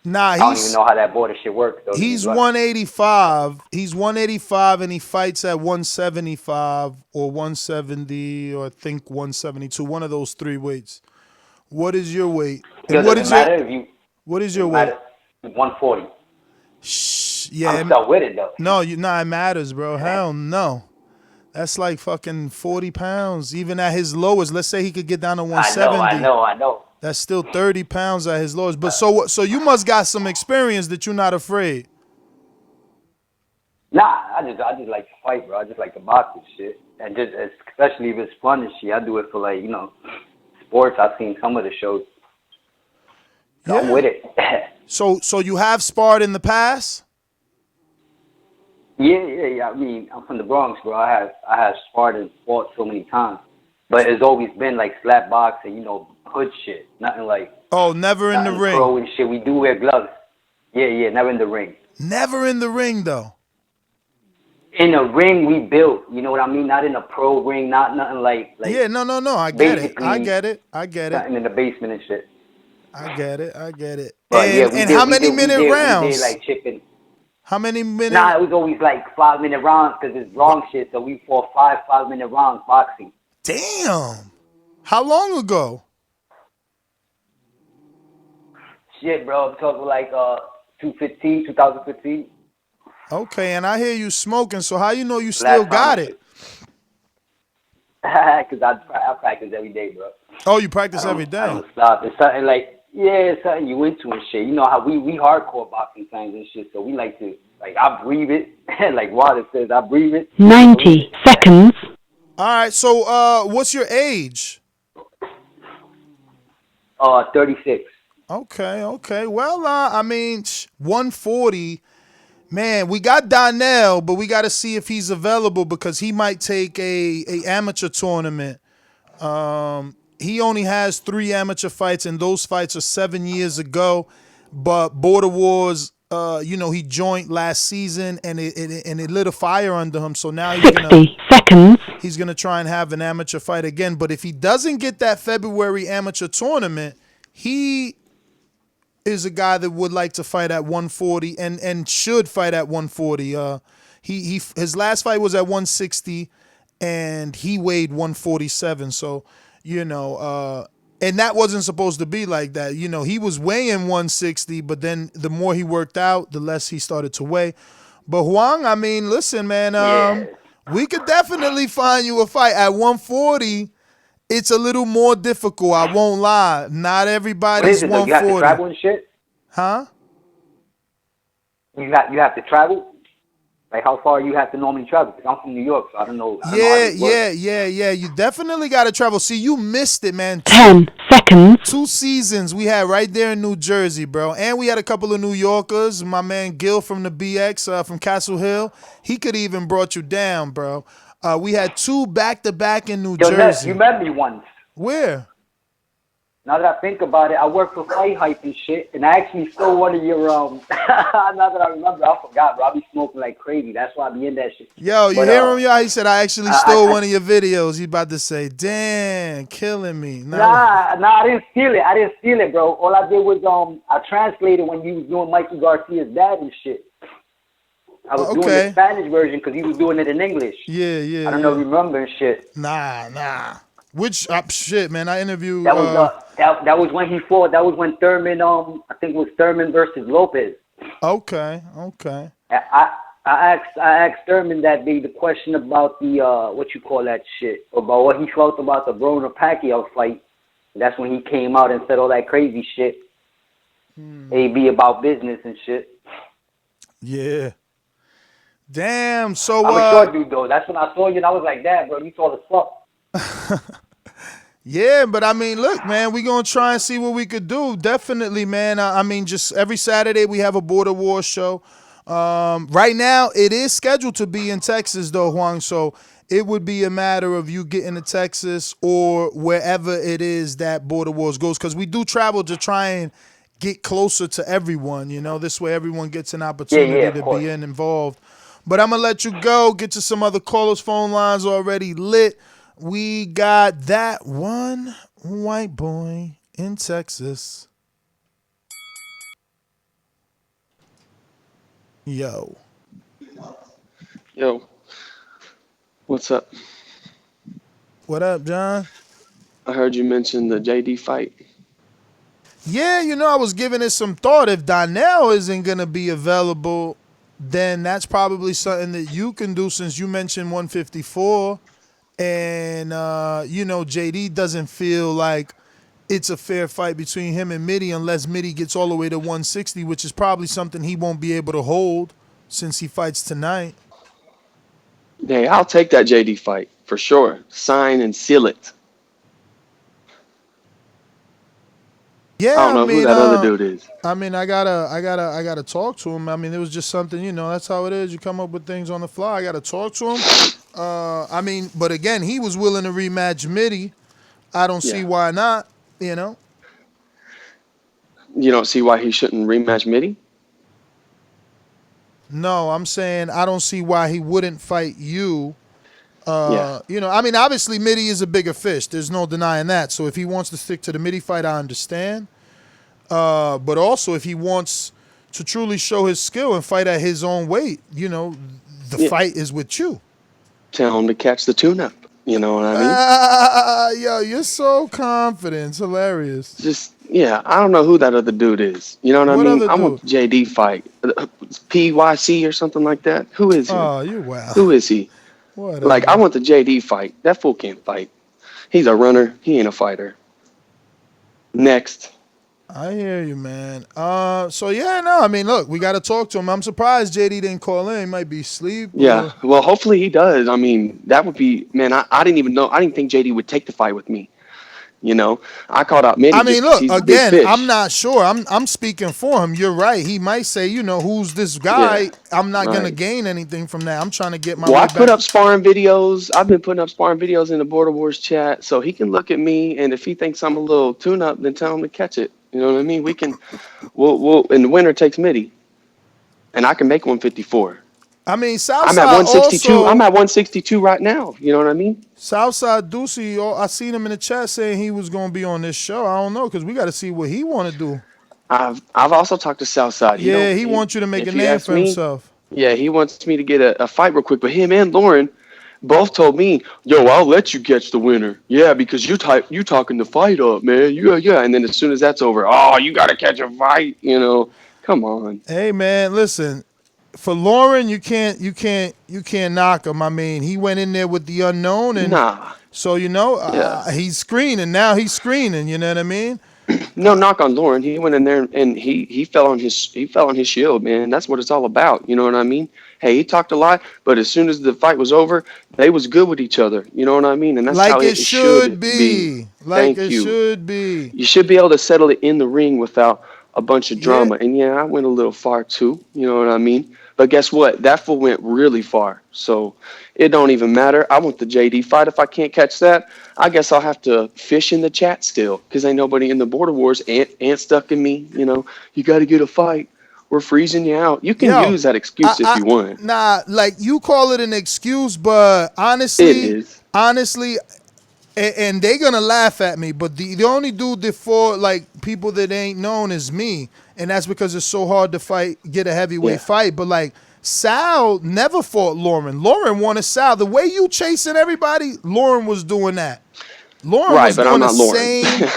Nah, I don't even know how that border shit works, though. He's 185. He's 185, and he fights at 175 or 170 or I think 172, one of those three weights. What is your weight? And what is your weight? 140. Yeah, I'm still with it, though. No, it matters, bro. Hell no. That's like fucking 40 pounds. Even at his lowest, let's say he could get down to 170. I know. That's still 30 pounds at his lowest. But so you must got some experience that you're not afraid. Nah, I just like to fight, bro. I just like to box and shit. And just especially if it's fun and shit. I do it for like, sports. I've seen some of the shows. So I'm with it. So you have sparred in the past? Yeah. I mean, I'm from the Bronx, bro. I have sparred and fought so many times. But it's always been like slap boxing, hood shit. Nothing like. Oh, never in the ring. Pro and shit. We do wear gloves. Yeah. Never in the ring. Never in the ring, though. In a ring we built. You know what I mean? Not in a pro ring. Nothing like. Yeah, no. I get it. I get it. Nothing in the basement and shit. I get it. But and how many minute rounds? We did like chicken. How many minutes? Nah, it was always like 5-minute rounds because it's long shit. So we fought 5-minute rounds boxing. Damn. How long ago? Shit, bro. I'm talking like 2015. Okay, and I hear you smoking. So how you know you still got it? Because I practice every day, bro. Oh, you practice every day? I don't stop. It's something like, it's something you into and shit. You know how we hardcore boxing fans and shit, so we like to, I breathe it. Like Water says, I breathe it. 90 seconds. All right, so what's your age? 36. Okay. Well, I mean, 140. Man, we got Donnell, but we got to see if he's available because he might take a amateur tournament. He only has 3 amateur fights, and those fights are 7 years ago. But Border Wars, he joined last season, and it lit a fire under him. So now he's 60 seconds. He's gonna try and have an amateur fight again. But if he doesn't get that February amateur tournament, he is a guy that would like to fight at 140 and should fight at 140. His last fight was at 160, and he weighed 147. So. And that wasn't supposed to be like that. He was weighing 160, but then the more he worked out, the less he started to weigh. But Juan, I mean, listen, man, we could definitely find you a fight at 140. It's a little more difficult. I won't lie. Not everybody's 140. You have to travel and shit? Huh? You have to travel? Like how far you have to normally travel? Because I'm from New York, so I don't know. Yeah. You definitely got to travel. See, you missed it, man. 10 seconds. 2 seasons we had right there in New Jersey, bro. And we had a couple of New Yorkers. My man Gil from the BX, from Castle Hill. He could even brought you down, bro. We had 2 back-to-back in New Jersey. You met me once. Where? Now that I think about it, I work for Fight Hype and shit, and I actually stole one of your now that I remember, I forgot, bro. I be smoking like crazy. That's why I be in that shit. Yo, you hear him, y'all? He said I actually stole one of your videos. He about to say, damn, killing me. Nah, I didn't steal it, bro. All I did was I translated when you was doing Mikey Garcia's dad and shit. I was doing the Spanish version because he was doing it in English. Yeah. I don't know if you remember and shit. Nah. Which shit, man? I interviewed. That was when he fought. That was when Thurman. I think it was Thurman versus Lopez. Okay. I asked Thurman that day the question about the what you call that shit, about what he felt about the Broner Pacquiao fight. That's when he came out and said all that crazy shit. AB about business and shit. Yeah. Damn. So I'm a short dude though. That's when I saw you and I was like, damn, bro, you tall as fuck. Yeah, but I mean, look, man, we gonna try and see what we could do. Definitely, man. I mean, just every Saturday we have a Border Wars show. Right now, it is scheduled to be in Texas, though, Juan. So it would be a matter of you getting to Texas or wherever it is that Border Wars goes, because we do travel to try and get closer to everyone. You know, this way everyone gets an opportunity to be involved. But I'm gonna let you go. Get to some other callers. Phone lines already lit. We got that one white boy in Texas. Yo. What's up? What up, John? I heard you mention the JD fight. Yeah, you know, I was giving it some thought. If Donnell isn't going to be available, then that's probably something that you can do, since you mentioned 154. And, you know, JD doesn't feel like it's a fair fight between him and Mitty unless Mitty gets all the way to 160, which is probably something he won't be able to hold since he fights tonight. Hey, I'll take that JD fight for sure. Sign and seal it. Yeah, I don't know who that other dude is. I mean, I gotta talk to him. I mean, it was just something, you know, that's how it is. You come up with things on the fly. I gotta talk to him. I mean, but again, he was willing to rematch Mitty. I don't see why not, you know. You don't see why he shouldn't rematch Mitty? No, I'm saying I don't see why he wouldn't fight you. You know, I mean, obviously Mitty is a bigger fish. There's no denying that. So if he wants to stick to the Mitty fight, I understand. But also if he wants to truly show his skill and fight at his own weight, you know, the fight is with you. Tell him to catch the tune-up. You know what I mean? Yo, you're so confident. It's hilarious. I don't know who that other dude is. You know what I mean? I want the JD fight. PYC or something like that. Who is he? Oh, you wow. Who is he? Whatever. Like, I want the JD fight. That fool can't fight. He's a runner. He ain't a fighter. Next. I hear you, man. I mean, look, we got to talk to him. I'm surprised JD didn't call in. He might be asleep. Yeah, well, hopefully he does. I mean, that would be, man, I didn't even know. I didn't think JD would take the fight with me. You know, I called out Mitty. I mean, look, again, I'm not sure. I'm speaking for him. You're right. He might say, you know, who's this guy? Yeah, I'm not going to gain anything from that. I'm trying to get my way I back. put up sparring videos. I've been putting up sparring videos in the Border Wars chat, so he can look at me, and if he thinks I'm a little tune-up, then tell him to catch it. You know what I mean? We'll and the winner takes Mitty, and I can make 154. I mean, Southside I'm at 162. I'm at 162 right now. You know what I mean? Southside Ducey, I seen him in the chat saying he was going to be on this show. I don't know, because we got to see what he want to do. I've also talked to Southside. He wants you to make a name for himself. Yeah, he wants me to get a fight real quick. But him and Lauren both told me, yo, I'll let you catch the winner. Yeah, because you talking the fight up, man. Yeah. And then as soon as that's over, oh, you got to catch a fight. You know, come on. Hey, man, listen. For Lauren, you can't knock him. I mean, he went in there with the unknown, and so you know he's screening now. He's screening. You know what I mean? No knock on Lauren. He went in there and he fell on his shield, man. That's what it's all about. You know what I mean? Hey, he talked a lot, but as soon as the fight was over, they was good with each other. You know what I mean? And that's Like how it it should should be. be. Like Thank it you. should be. You should be able to settle it in the ring without a bunch of Yeah. drama. And yeah, I went a little far too. You know what I mean? But guess what? That fool went really far. So it don't even matter. I want the JD fight. If I can't catch that, I guess I'll have to fish in the chat still, because ain't nobody in the Border Wars. Ant stuck in me. You know, you got to get a fight. We're freezing you out. You can Yo, use that excuse if you want. Nah, like you call it an excuse, but It honestly, is. and they gonna laugh at me, but the only dude that fought like people that ain't known is me, and that's because it's so hard to get a heavyweight fight. But like Sal never fought Lauren. Lauren wanted Sal. The way you chasing everybody, Lauren was doing that. Lauren Right, was but doing I'm the not Lauren. same.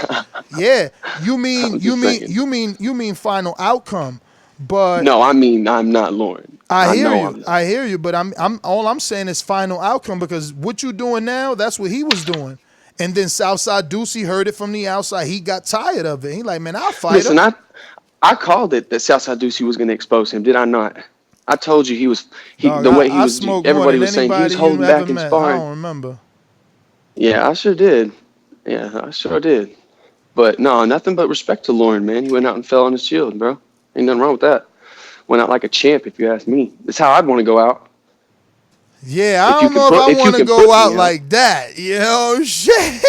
Yeah, you I'm just saying. you mean final outcome, but. No, I mean I'm not Lauren. I hear know you. I'm not. I hear you, but I'm all I'm saying is final outcome, because what you doing now, that's what he was doing. And then Southside Ducey heard it from the outside. He got tired of it. He like, man, I'll fight Listen, him. I called it that Southside Ducey was going to expose him. Did I not? I told you he was. Dog, The way he I was. smoked more Everybody than was saying he was anybody holding you back ever in met. I sparring. don't remember. Yeah, I sure did. Yeah, I sure did. But no, nothing but respect to Lauren, man. He went out and fell on his shield, bro. Ain't nothing wrong with that. Went out like a champ, if you ask me. That's how I'd want to go out. Yeah, I don't know if I want to go out like that. Yo, shit.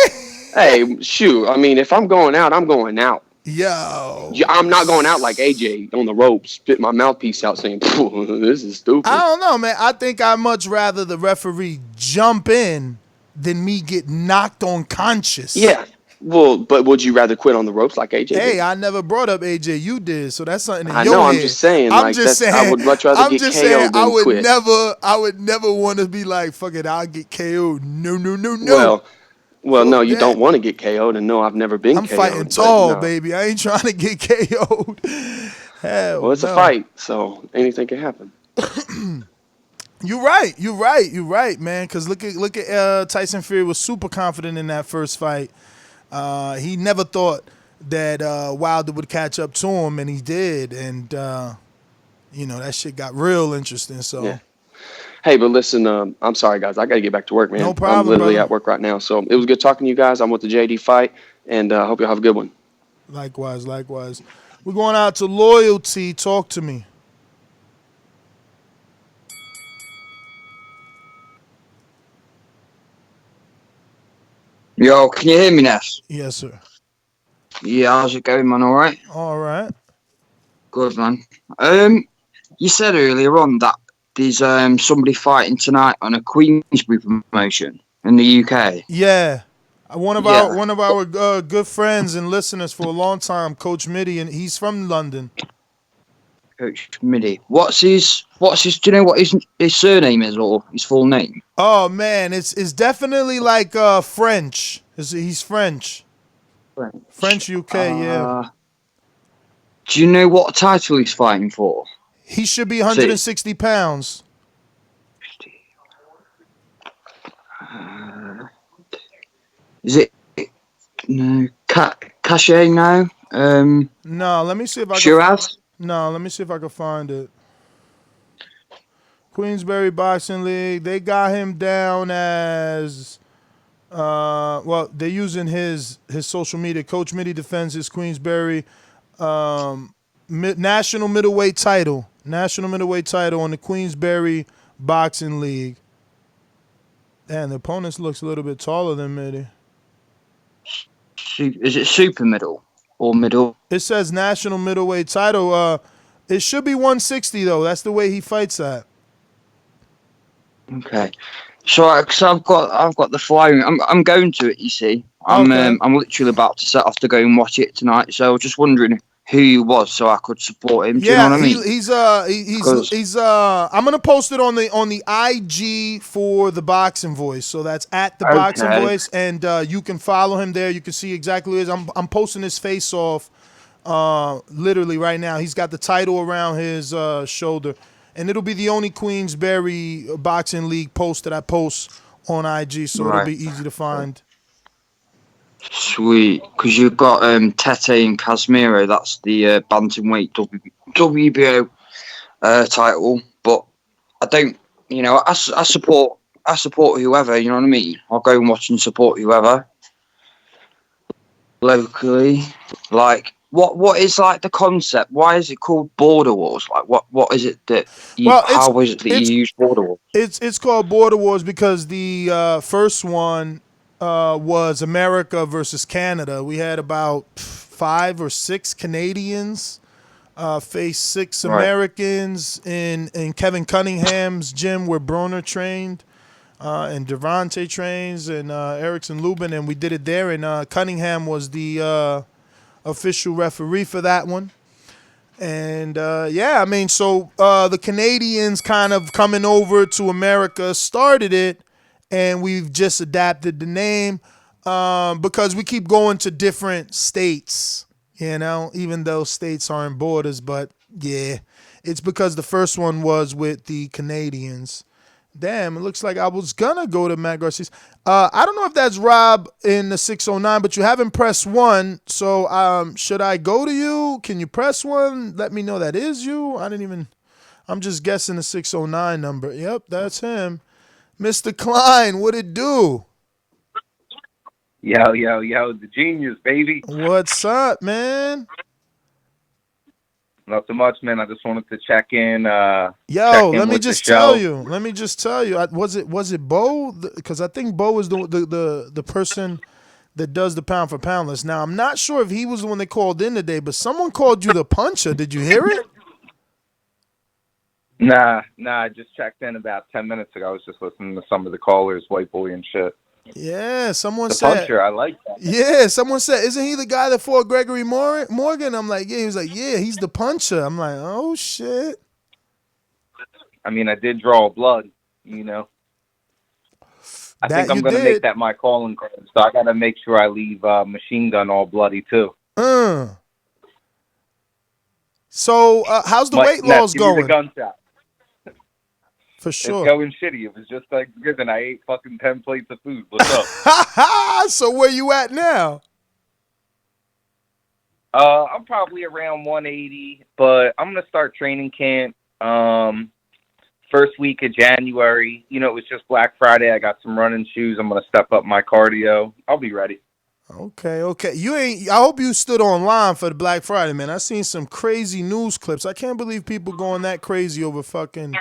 Hey, shoot. I mean, if I'm going out, I'm going out. Yo. I'm not going out like AJ on the ropes, spit my mouthpiece out saying, this is stupid. I don't know, man. I think I'd much rather the referee jump in than me get knocked unconscious. Yeah. Well, but would you rather quit on the ropes like AJ Hey, did? I never brought up AJ. You did, so that's something in I your know. head. I'm just saying. I'm Like, just saying. I would much rather I'm get just KO'd saying. than quit. I would never want to be like, fuck it, I'll get KO'd. No. Well, no, you that. don't want to get KO'd, and no, I've never been I'm KO'd. fighting but tall, no. baby. I ain't trying to get KO'd. Hell, Well, it's a fight, so anything can happen. You're right, man. Because look at Tyson Fury was super confident in that first fight. He never thought that Wilder would catch up to him, and he did. And that shit got real interesting. So, yeah. Hey, but listen, I'm sorry, guys. I got to get back to work, man. No problem, I'm literally brother. at work right now. So it was good talking to you guys. I'm with the JD fight, and I hope you have a good one. Likewise. We're going out to Loyalty. Talk to me. Yo, can you hear me, Ness? Yes, sir. Yeah, how's it going, man? All right? All right. Good, man. You said earlier on that there's somebody fighting tonight on a Queensbury promotion in the UK. Yeah. One of our good friends and listeners for a long time, Coach Mitty, and he's from London. Coach Mitty. What's his? Do you know what his surname is or his full name? Oh man, it's definitely like French. He's French. French UK, yeah. Do you know what title he's fighting for? He should be 160 pounds. Is it no Cachet now? No, let me see if I Shiraz? No, let me see if I can find it. Queensbury Boxing League. They got him down as well, they're using his social media. Coach Mitty defends his Queensbury national middleweight title. National middleweight title on the Queensbury Boxing League. Damn, the opponent looks a little bit taller than Mitty. Is it super middle or middle? It says national middleweight title. It should be 160 though. That's the way he fights at. Okay. So, cause I've got the flying. I'm going to it. You see, I'm literally about to set off to go and watch it tonight. So I was just wondering who he was, so I could support him. Do you know what I mean? He's I'm gonna post it on the IG for the Boxing Voice. So that's at the Boxing Voice, and you can follow him there. You can see exactly who it is. I'm posting his face off, literally right now. He's got the title around his shoulder. And it'll be the only Queensbury Boxing League post that I post on IG, so it'll be easy to find. Sweet, because you've got Tete and Casemiro. That's the bantamweight WBO title. But I don't, I support whoever. You know what I mean? I'll go and watch and support whoever locally. Like, what is like the concept? Why is it called Border Wars? Like, what is it that you? Well, How is it that you use Border Wars? it's called Border Wars because the first one was America versus Canada. We had about 5 or 6 Canadians face 6 Americans in Kevin Cunningham's gym where Broner trained. And Devontae trains and Erickson Lubin, and we did it there. And Cunningham was the official referee for that one. And yeah, I mean, so the Canadians kind of coming over to America started it, and we've just adapted the name because we keep going to different states, even though states aren't borders. But yeah, it's because the first one was with the Canadians. Damn, it looks like I was gonna go to Matt Garces. I don't know if that's Rob in the 609, but you haven't pressed 1. So should I go to you? Can you press 1? Let me know that is you. I'm just guessing the 609 number. Yep, that's him. Mr. Cliene, what it do? Yo, the genius, baby. What's up, man? Not so much, man. I just wanted to check in. Let me just tell you. Was it Bo? Because I think Bo is the person that does the pound for pound list. Now I'm not sure if he was the one that called in today, but someone called you the puncher. Did you hear it? Nah. I just checked in about 10 minutes ago. I was just listening to some of the callers, white boy and shit. Yeah, someone the said. Puncher, I like that. Yeah, someone said, isn't he the guy that fought Gregory Morgan? I'm like, yeah. He was like, yeah, he's the puncher. I'm like, oh shit. I mean, I did draw blood, I think I'm gonna make that my calling card. So I gotta make sure I leave Machine Gun all bloody too. So how's the weight loss going? Give me the gunshot. For sure. It's going shitty. It was just like good, and I ate fucking 10 plates of food. What's up? So where you at now? I'm probably around 180, but I'm gonna start training camp first week of January. It was just Black Friday. I got some running shoes. I'm gonna step up my cardio. I'll be ready. Okay. I hope you stood online for the Black Friday, man. I seen some crazy news clips. I can't believe people going that crazy over fucking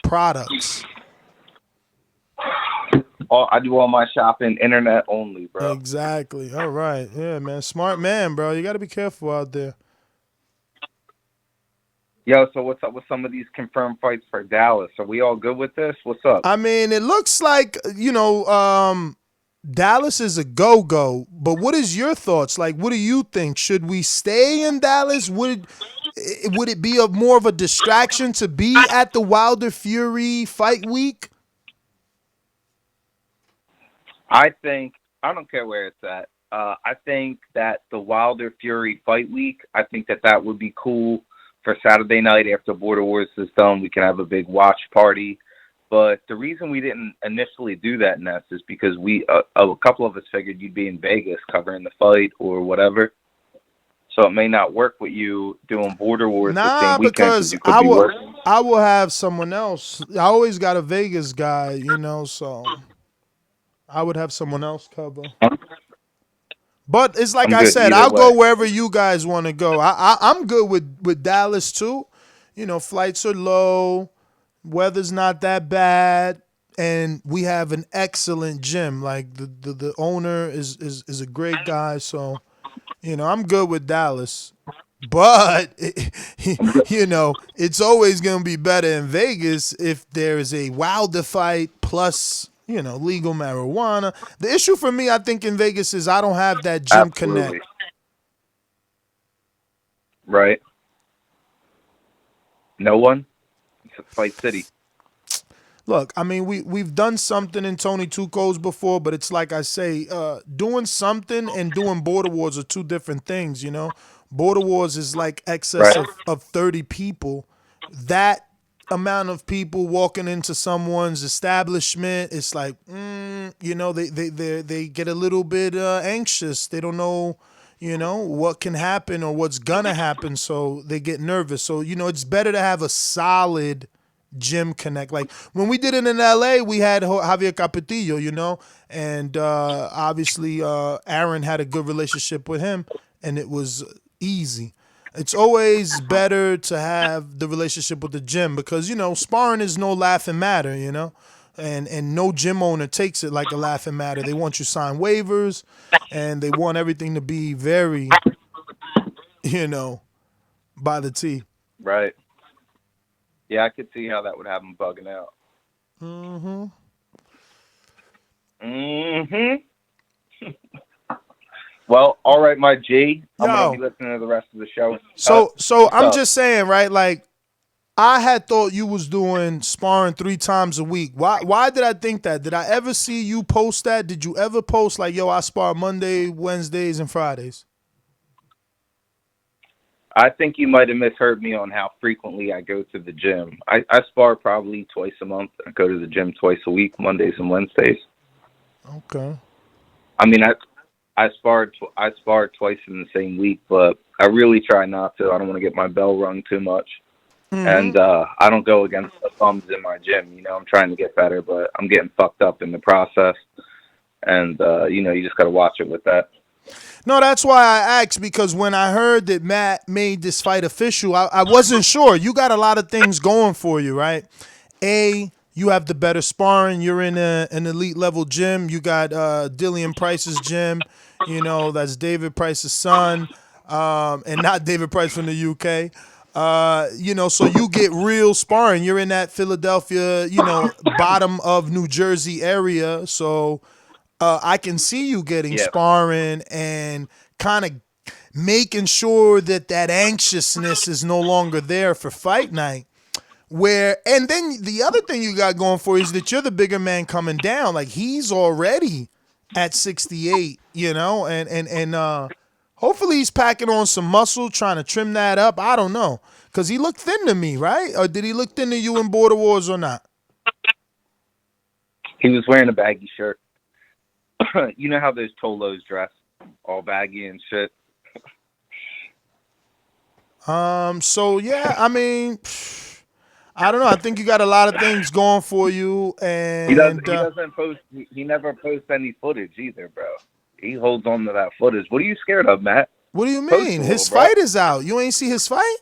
products. I do all my shopping internet only, bro. Exactly. All right. Yeah, man. Smart man, bro. You got to be careful out there. Yo, so what's up with some of these confirmed fights for Dallas? Are we all good with this? What's up? I mean, it looks like, Dallas is a go-go, but what is your thoughts? Like, what do you think? Should we stay in Dallas? Would it be more of a distraction to be at the Wilder Fury fight week? I think, I don't care where it's at. I think that the Wilder Fury fight week, I think that would be cool for Saturday night after Border Wars is done. We can have a big watch party. But the reason we didn't initially do that, Ness, is because a couple of us figured you'd be in Vegas covering the fight or whatever. So it may not work with you doing Border Wars the same weekend because you could be working. I will have someone else. I always got a Vegas guy, so I would have someone else cover. But it's like I said, I'll go wherever you guys want to go. I'm good with Dallas too. Flights are low. Weather's not that bad, and we have an excellent gym. Like the owner is a great guy, so I'm good with Dallas. But it's always gonna be better in Vegas if there is a Wilder fight plus legal marijuana. The issue for me, I think, in Vegas is I don't have that gym connect. Right. No one. Fight City. Look, I mean, we've done something in Tony Tuco's before, but it's like I say, doing something and doing Border Wars are two different things, Border Wars is like excess of 30 people. That amount of people walking into someone's establishment, it's like, they get a little bit anxious. They don't know, what can happen or what's gonna happen, so they get nervous. So, it's better to have a solid gym connect. Like when we did it in LA, we had Javier Capetillo, you know, and obviously Aaron had a good relationship with him, and it was easy. It's always better to have the relationship with the gym because, you know, sparring is no laughing matter, you know, and no gym owner takes it like a laughing matter. They want you to sign waivers, and they want everything to be very, you know, by the T. Right. Yeah, I could see how that would have him bugging out. Mm-hmm. Mm-hmm. Well, all right, my G. I'm going to be listening to the rest of the show. So I'm just saying, right, like, I had thought you was doing sparring 3 times a week. Why did I think that? Did I ever see you post that? Did you ever post like, yo, I spar Monday, Wednesdays, and Fridays? I think you might have misheard me on how frequently I go to the gym. I spar probably twice a month. I go to the gym twice a week, Mondays and Wednesdays. Okay. I mean, I sparred twice in the same week, but I really try not to. I don't want to get my bell rung too much. Mm-hmm. And I don't go against the thumbs in my gym. You know, I'm trying to get better, but I'm getting fucked up in the process. And, you know, you just got to watch it with that. No, that's why I asked, because when I heard that Matt made this fight official, I wasn't sure. You got a lot of things going for you, right? A, you have the better sparring. You're in an elite level gym. You got Dillian Price's gym. You know, that's David Price's son, and not David Price from the UK. You know, so you get real sparring. You're in that Philadelphia, you know, bottom of New Jersey area. So I can see you getting sparring and kind of making sure that anxiousness is no longer there for fight night. And then the other thing you got going for you is that you're the bigger man coming down. Like, he's already at 68, you know, and hopefully he's packing on some muscle, trying to trim that up. I don't know, because he looked thin to me, right? Or did he look thin to you in Border Wars or not? He was wearing a baggy shirt. You know how those Tolos dress, all baggy and shit. So yeah, I mean, I don't know. I think you got a lot of things going for you, and He doesn't post. He never posts any footage either, bro. He holds on to that footage. What are you scared of, Matt? What do you Post mean? a His little, bro. fight is out. You ain't see his fight?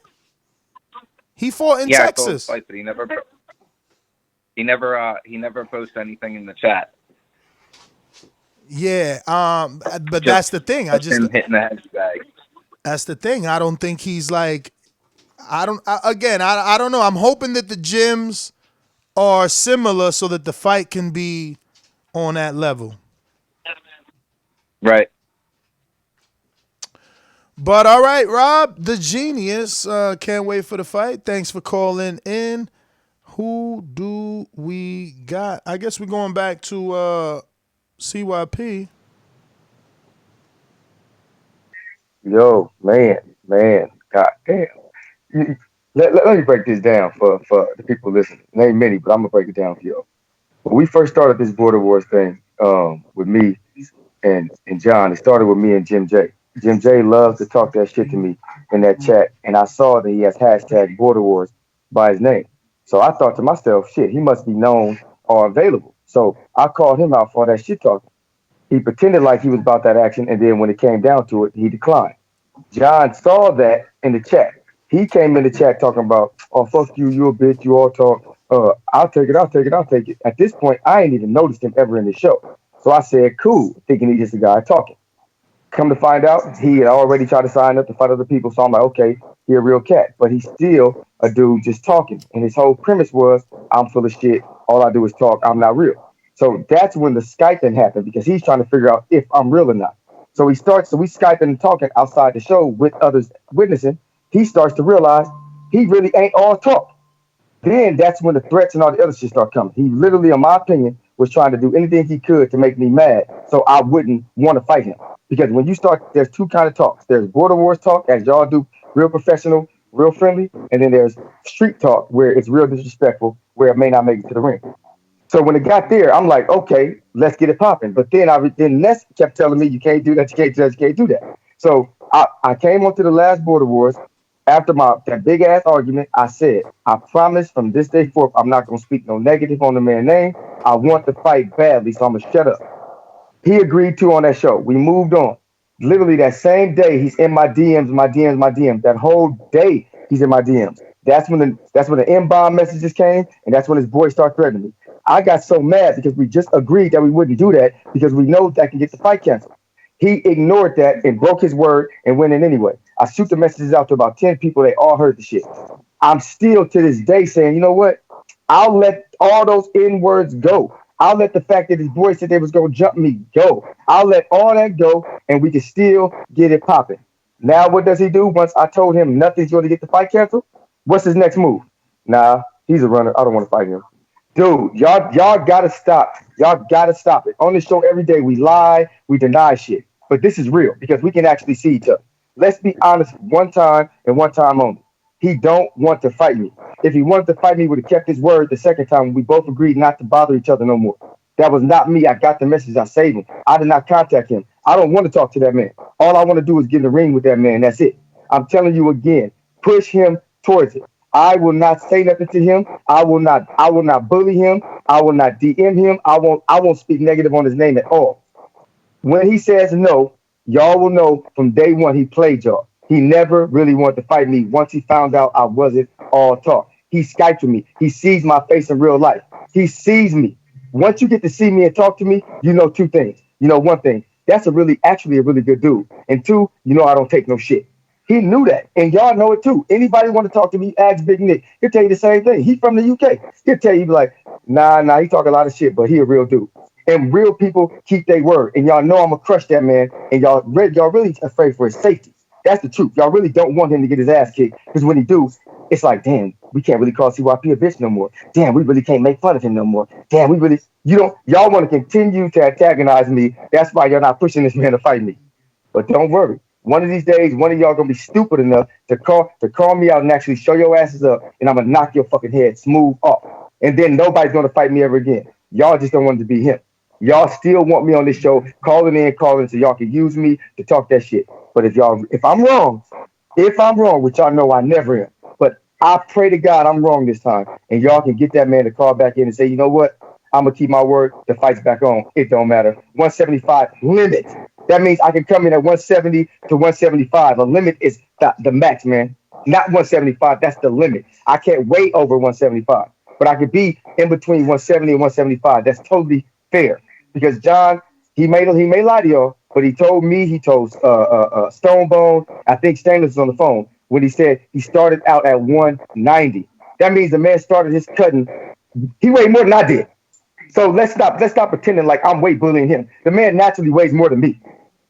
He fought in I saw his Texas. fight, but he never posts anything in the chat. Yeah, but that's the thing. I just him hitting the head bag. That's the thing. I don't think he's like. I don't know. I'm hoping that the gyms are similar so that the fight can be on that level. Right. But all right, Rob, the genius. Can't wait for the fight. Thanks for calling in. Who do we got? I guess we're going back to CYP. Yo, man, god damn. Let me break this down for the people listening. There ain't many, but I'm gonna break it down for you. When we first started this Border Wars thing, with me and John, it started with me and Jim J. Jim J loves to talk that shit to me in that chat, and I saw that he has hashtag Border Wars by his name. So I thought to myself, shit, he must be known or available. So I called him out for that shit talking. He pretended like he was about that action, and then when it came down to it, he declined. John saw that in the chat. He came in the chat talking about, oh, fuck you, you a bitch, you all talk. I'll take it. At this point, I ain't even noticed him ever in the show. So I said, cool, thinking he's just a guy talking. Come to find out, he had already tried to sign up to fight other people. So I'm like, okay, he a real cat. But he's still a dude just talking. And his whole premise was, I'm full of shit. All I do is talk. I'm not real. So that's when the Skyping happened, because he's trying to figure out if I'm real or not. So we Skyping and talking outside the show with others witnessing. He starts to realize he really ain't all talk. Then that's when the threats and all the other shit start coming. He literally, in my opinion, was trying to do anything he could to make me mad so I wouldn't want to fight him. Because when you start, there's two kind of talks. There's Border Wars talk, as y'all do, real professional, real friendly. And then there's street talk, where it's real disrespectful, where it may not make it to the ring. So when it got there, I'm like, okay, let's get it popping. But then Les kept telling me, you can't do that, you can't do that, you can't do that. So I came onto the last Border Wars, After that big ass argument, I said, I promise from this day forth, I'm not gonna speak no negative on the man's name. I want to fight badly, so I'm gonna shut up. He agreed to on that show. We moved on. Literally that same day, he's in my DMs, my DMs, my DMs. That whole day, he's in my DMs. That's when the inbound messages came, and that's when his boy started threatening me. I got so mad because we just agreed that we wouldn't do that because we know that can get the fight canceled. He ignored that and broke his word and went in anyway. I shoot the messages out to about 10 people. They all heard the shit. I'm still to this day saying, you know what? I'll let all those N words go. I'll let the fact that his boy said they was gonna jump me go. I'll let all that go, and we can still get it popping. Now, what does he do? Once I told him nothing's going to get the fight canceled, what's his next move? Nah, he's a runner. I don't want to fight him. Dude, y'all gotta stop. Y'all gotta stop it. On this show every day, we lie, we deny shit. But this is real because we can actually see each other. Let's be honest, one time and one time only. He don't want to fight me. If he wanted to fight me, he would have kept his word the second time when we both agreed not to bother each other no more. That was not me. I got the message. I saved him. I did not contact him. I don't want to talk to that man. All I want to do is get in the ring with that man. That's it. I'm telling you again, push him towards it. I will not say nothing to him. I will not bully him. I will not DM him. I won't speak negative on his name at all. When he says no, y'all will know from day one he played y'all. He never really wanted to fight me once he found out I wasn't all talk. He Skyped with me. He sees my face in real life. He sees me. Once you get to see me and talk to me, you know two things. You know one thing. That's actually a really good dude. And two, you know I don't take no shit. He knew that. And y'all know it too. Anybody want to talk to me, ask Big Nick. He'll tell you the same thing. He's from the UK. He'll tell you, he be like, nah, he talk a lot of shit, but he a real dude. And real people keep their word. And y'all know I'm gonna crush that man. And y'all really afraid for his safety. That's the truth. Y'all really don't want him to get his ass kicked. Because when he do, it's like, damn, we can't really call CYP a bitch no more. Damn, we really can't make fun of him no more. Damn, y'all want to continue to antagonize me. That's why y'all not pushing this man to fight me. But don't worry. One of these days, one of y'all gonna be stupid enough to call me out and actually show your asses up, and I'm gonna knock your fucking head smooth off. And then nobody's gonna fight me ever again. Y'all just don't want it to be him. Y'all still want me on this show, calling so y'all can use me to talk that shit. But if I'm wrong, which y'all know I never am, but I pray to God I'm wrong this time, and y'all can get that man to call back in and say, you know what? I'm gonna keep my word. The fight's back on. It don't matter. 175 limit. That means I can come in at 170 to 175. A limit is the max, man. Not 175. That's the limit. I can't weigh over 175, but I could be in between 170 and 175. That's totally fair because John, he may lie to y'all, but he told me, he told Stonebone, I think Stainless was on the phone when he said he started out at 190. That means the man started his cutting. He weighed more than I did. So let's stop pretending like I'm way bullying him. The man naturally weighs more than me.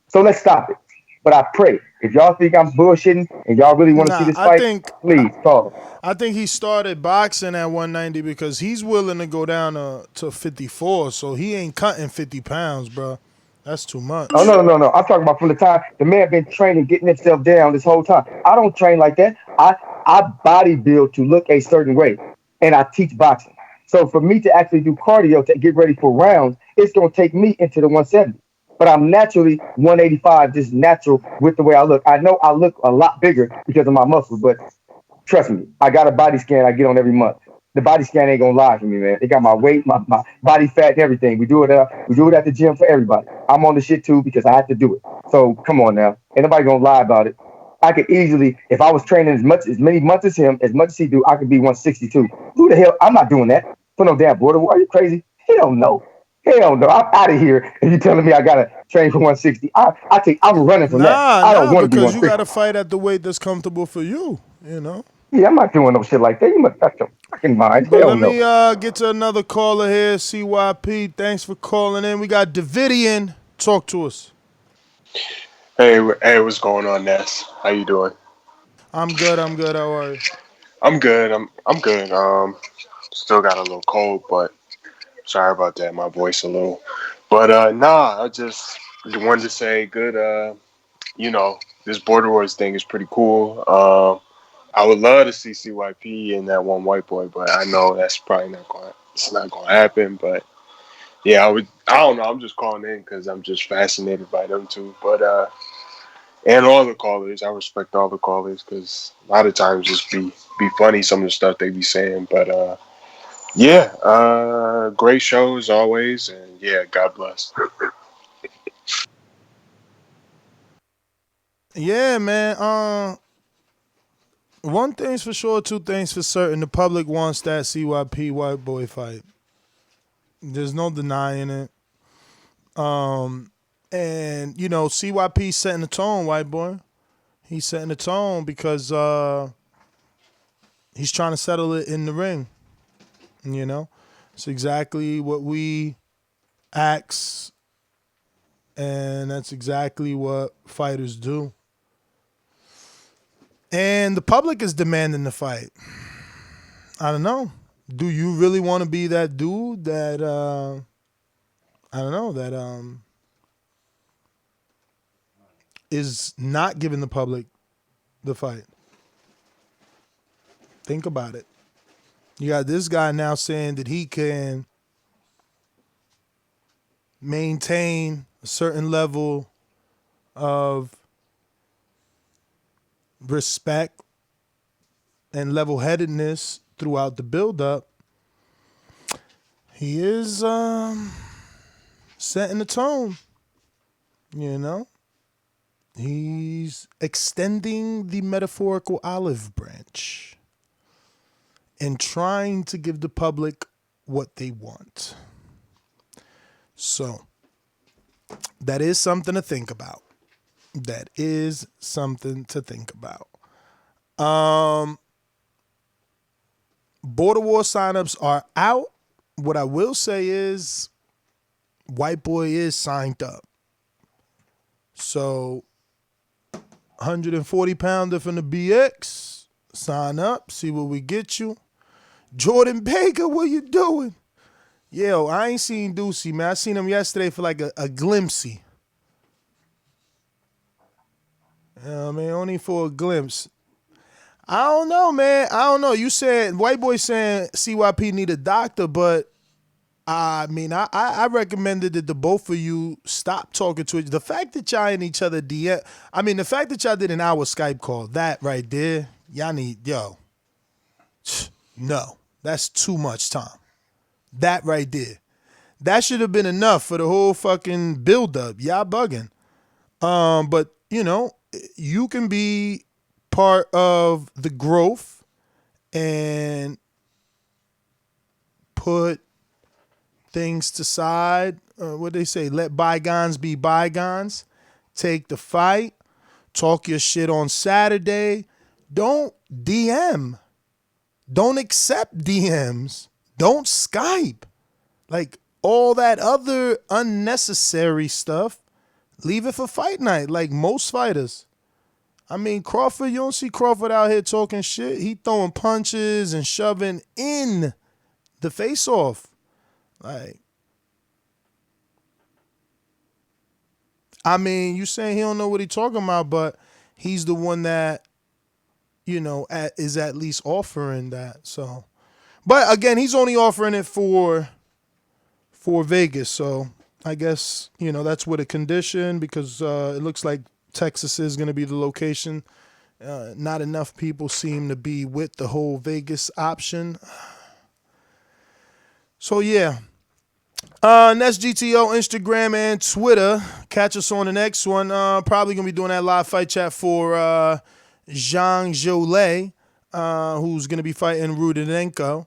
So let's stop it. But I pray, if y'all think I'm bullshitting and y'all really want to see this fight, please call him. I think he started boxing at 190 because he's willing to go down to 54. So he ain't cutting 50 pounds, bro. That's too much. Oh, no. I'm talking about from the time the man been training, getting himself down this whole time. I don't train like that. I body build to look a certain way, and I teach boxing. So for me to actually do cardio to get ready for rounds, it's going to take me into the 170. But I'm naturally 185, just natural with the way I look. I know I look a lot bigger because of my muscles, but trust me, I got a body scan I get on every month. The body scan ain't gonna lie for me, man. They got my weight, my body fat, and everything. We do it at the gym for everybody. I'm on the shit too because I have to do it. So come on now, ain't nobody gonna lie about it. I could easily, if I was training as many months as him, as much as he do, I could be 162. Who the hell? I'm not doing that for no damn border war. Are you crazy? Hell no. I'm out of here. And you telling me I gotta train for 160? I'm running from that. I don't want to be 160. Because you gotta fight at the weight that's comfortable for you. You know. Yeah, I'm not doing no shit like that. You must have your fucking mind. But let me get to another caller here. CYP, thanks for calling in. We got Davidian. Talk to us. Hey, what's going on, Ness? How you doing? I'm good. How are you? I'm good. I'm good. Still got a little cold, but sorry about that. My voice a little. But I just wanted to say good. This Border Wars thing is pretty cool. I would love to see CYP and that one white boy, but I know that's probably not going. It's not going to happen. But yeah, I don't know. I'm just calling in because I'm just fascinated by them two. But And all the callers, I respect all the callers because a lot of times just be funny some of the stuff they be saying. But yeah, great show as always, and yeah, God bless. Yeah, man. One thing's for sure, two things for certain. The public wants that CYP white boy fight. There's no denying it. And you know, CYP setting the tone, white boy. He's setting the tone because he's trying to settle it in the ring. You know, it's exactly what we ask, and that's exactly what fighters do. And the public is demanding the fight. I don't know. Do you really want to be that dude that I don't know that is not giving the public the fight? Think about it. You got this guy now saying that he can maintain a certain level of respect and level-headedness throughout the build-up. He is setting the tone, you know? He's extending the metaphorical olive branch and trying to give the public what they want. So, that is something to think about. That is something to think about. Border War signups are out. What I will say is White Boy is signed up. So 140 pounder from the BX. Sign up. See what we get you. Jordan Baker, what you doing? Yo, I ain't seen Deucey, man. I seen him yesterday for like a glimpsey. You know what I mean? Only for a glimpse. I don't know, man. I don't know. You said, White Boy saying CYP need a doctor, but I mean, I recommended that the both of you stop talking to each other. The fact that y'all in each other DM, I mean, the fact that y'all did an hour Skype call, that right there, y'all need, no, that's too much time. That right there. That should have been enough for the whole fucking build-up. Y'all bugging. But, you know, you can be part of the growth and put things to side. What they say? Let bygones be bygones. Take the fight. Talk your shit on Saturday. Don't DM. Don't accept DMs. Don't Skype. Like all that other unnecessary stuff, leave it for fight night like most fighters. I mean, Crawford, you don't see Crawford out here talking shit. He throwing punches and shoving in the face-off. Like, I mean, you saying he don't know what he talking about, but he's the one that, you know, is at least offering that. So, but again, he's only offering it for Vegas. So I guess, you know, that's with a condition because it looks like Texas is going to be the location. Not enough people seem to be with the whole Vegas option. So yeah. Next GTO, Instagram, and Twitter. Catch us on the next one. Probably going to be doing that live fight chat for Jean Jolet, who's going to be fighting Rudenenko.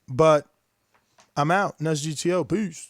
But I'm out. Next GTO. Peace.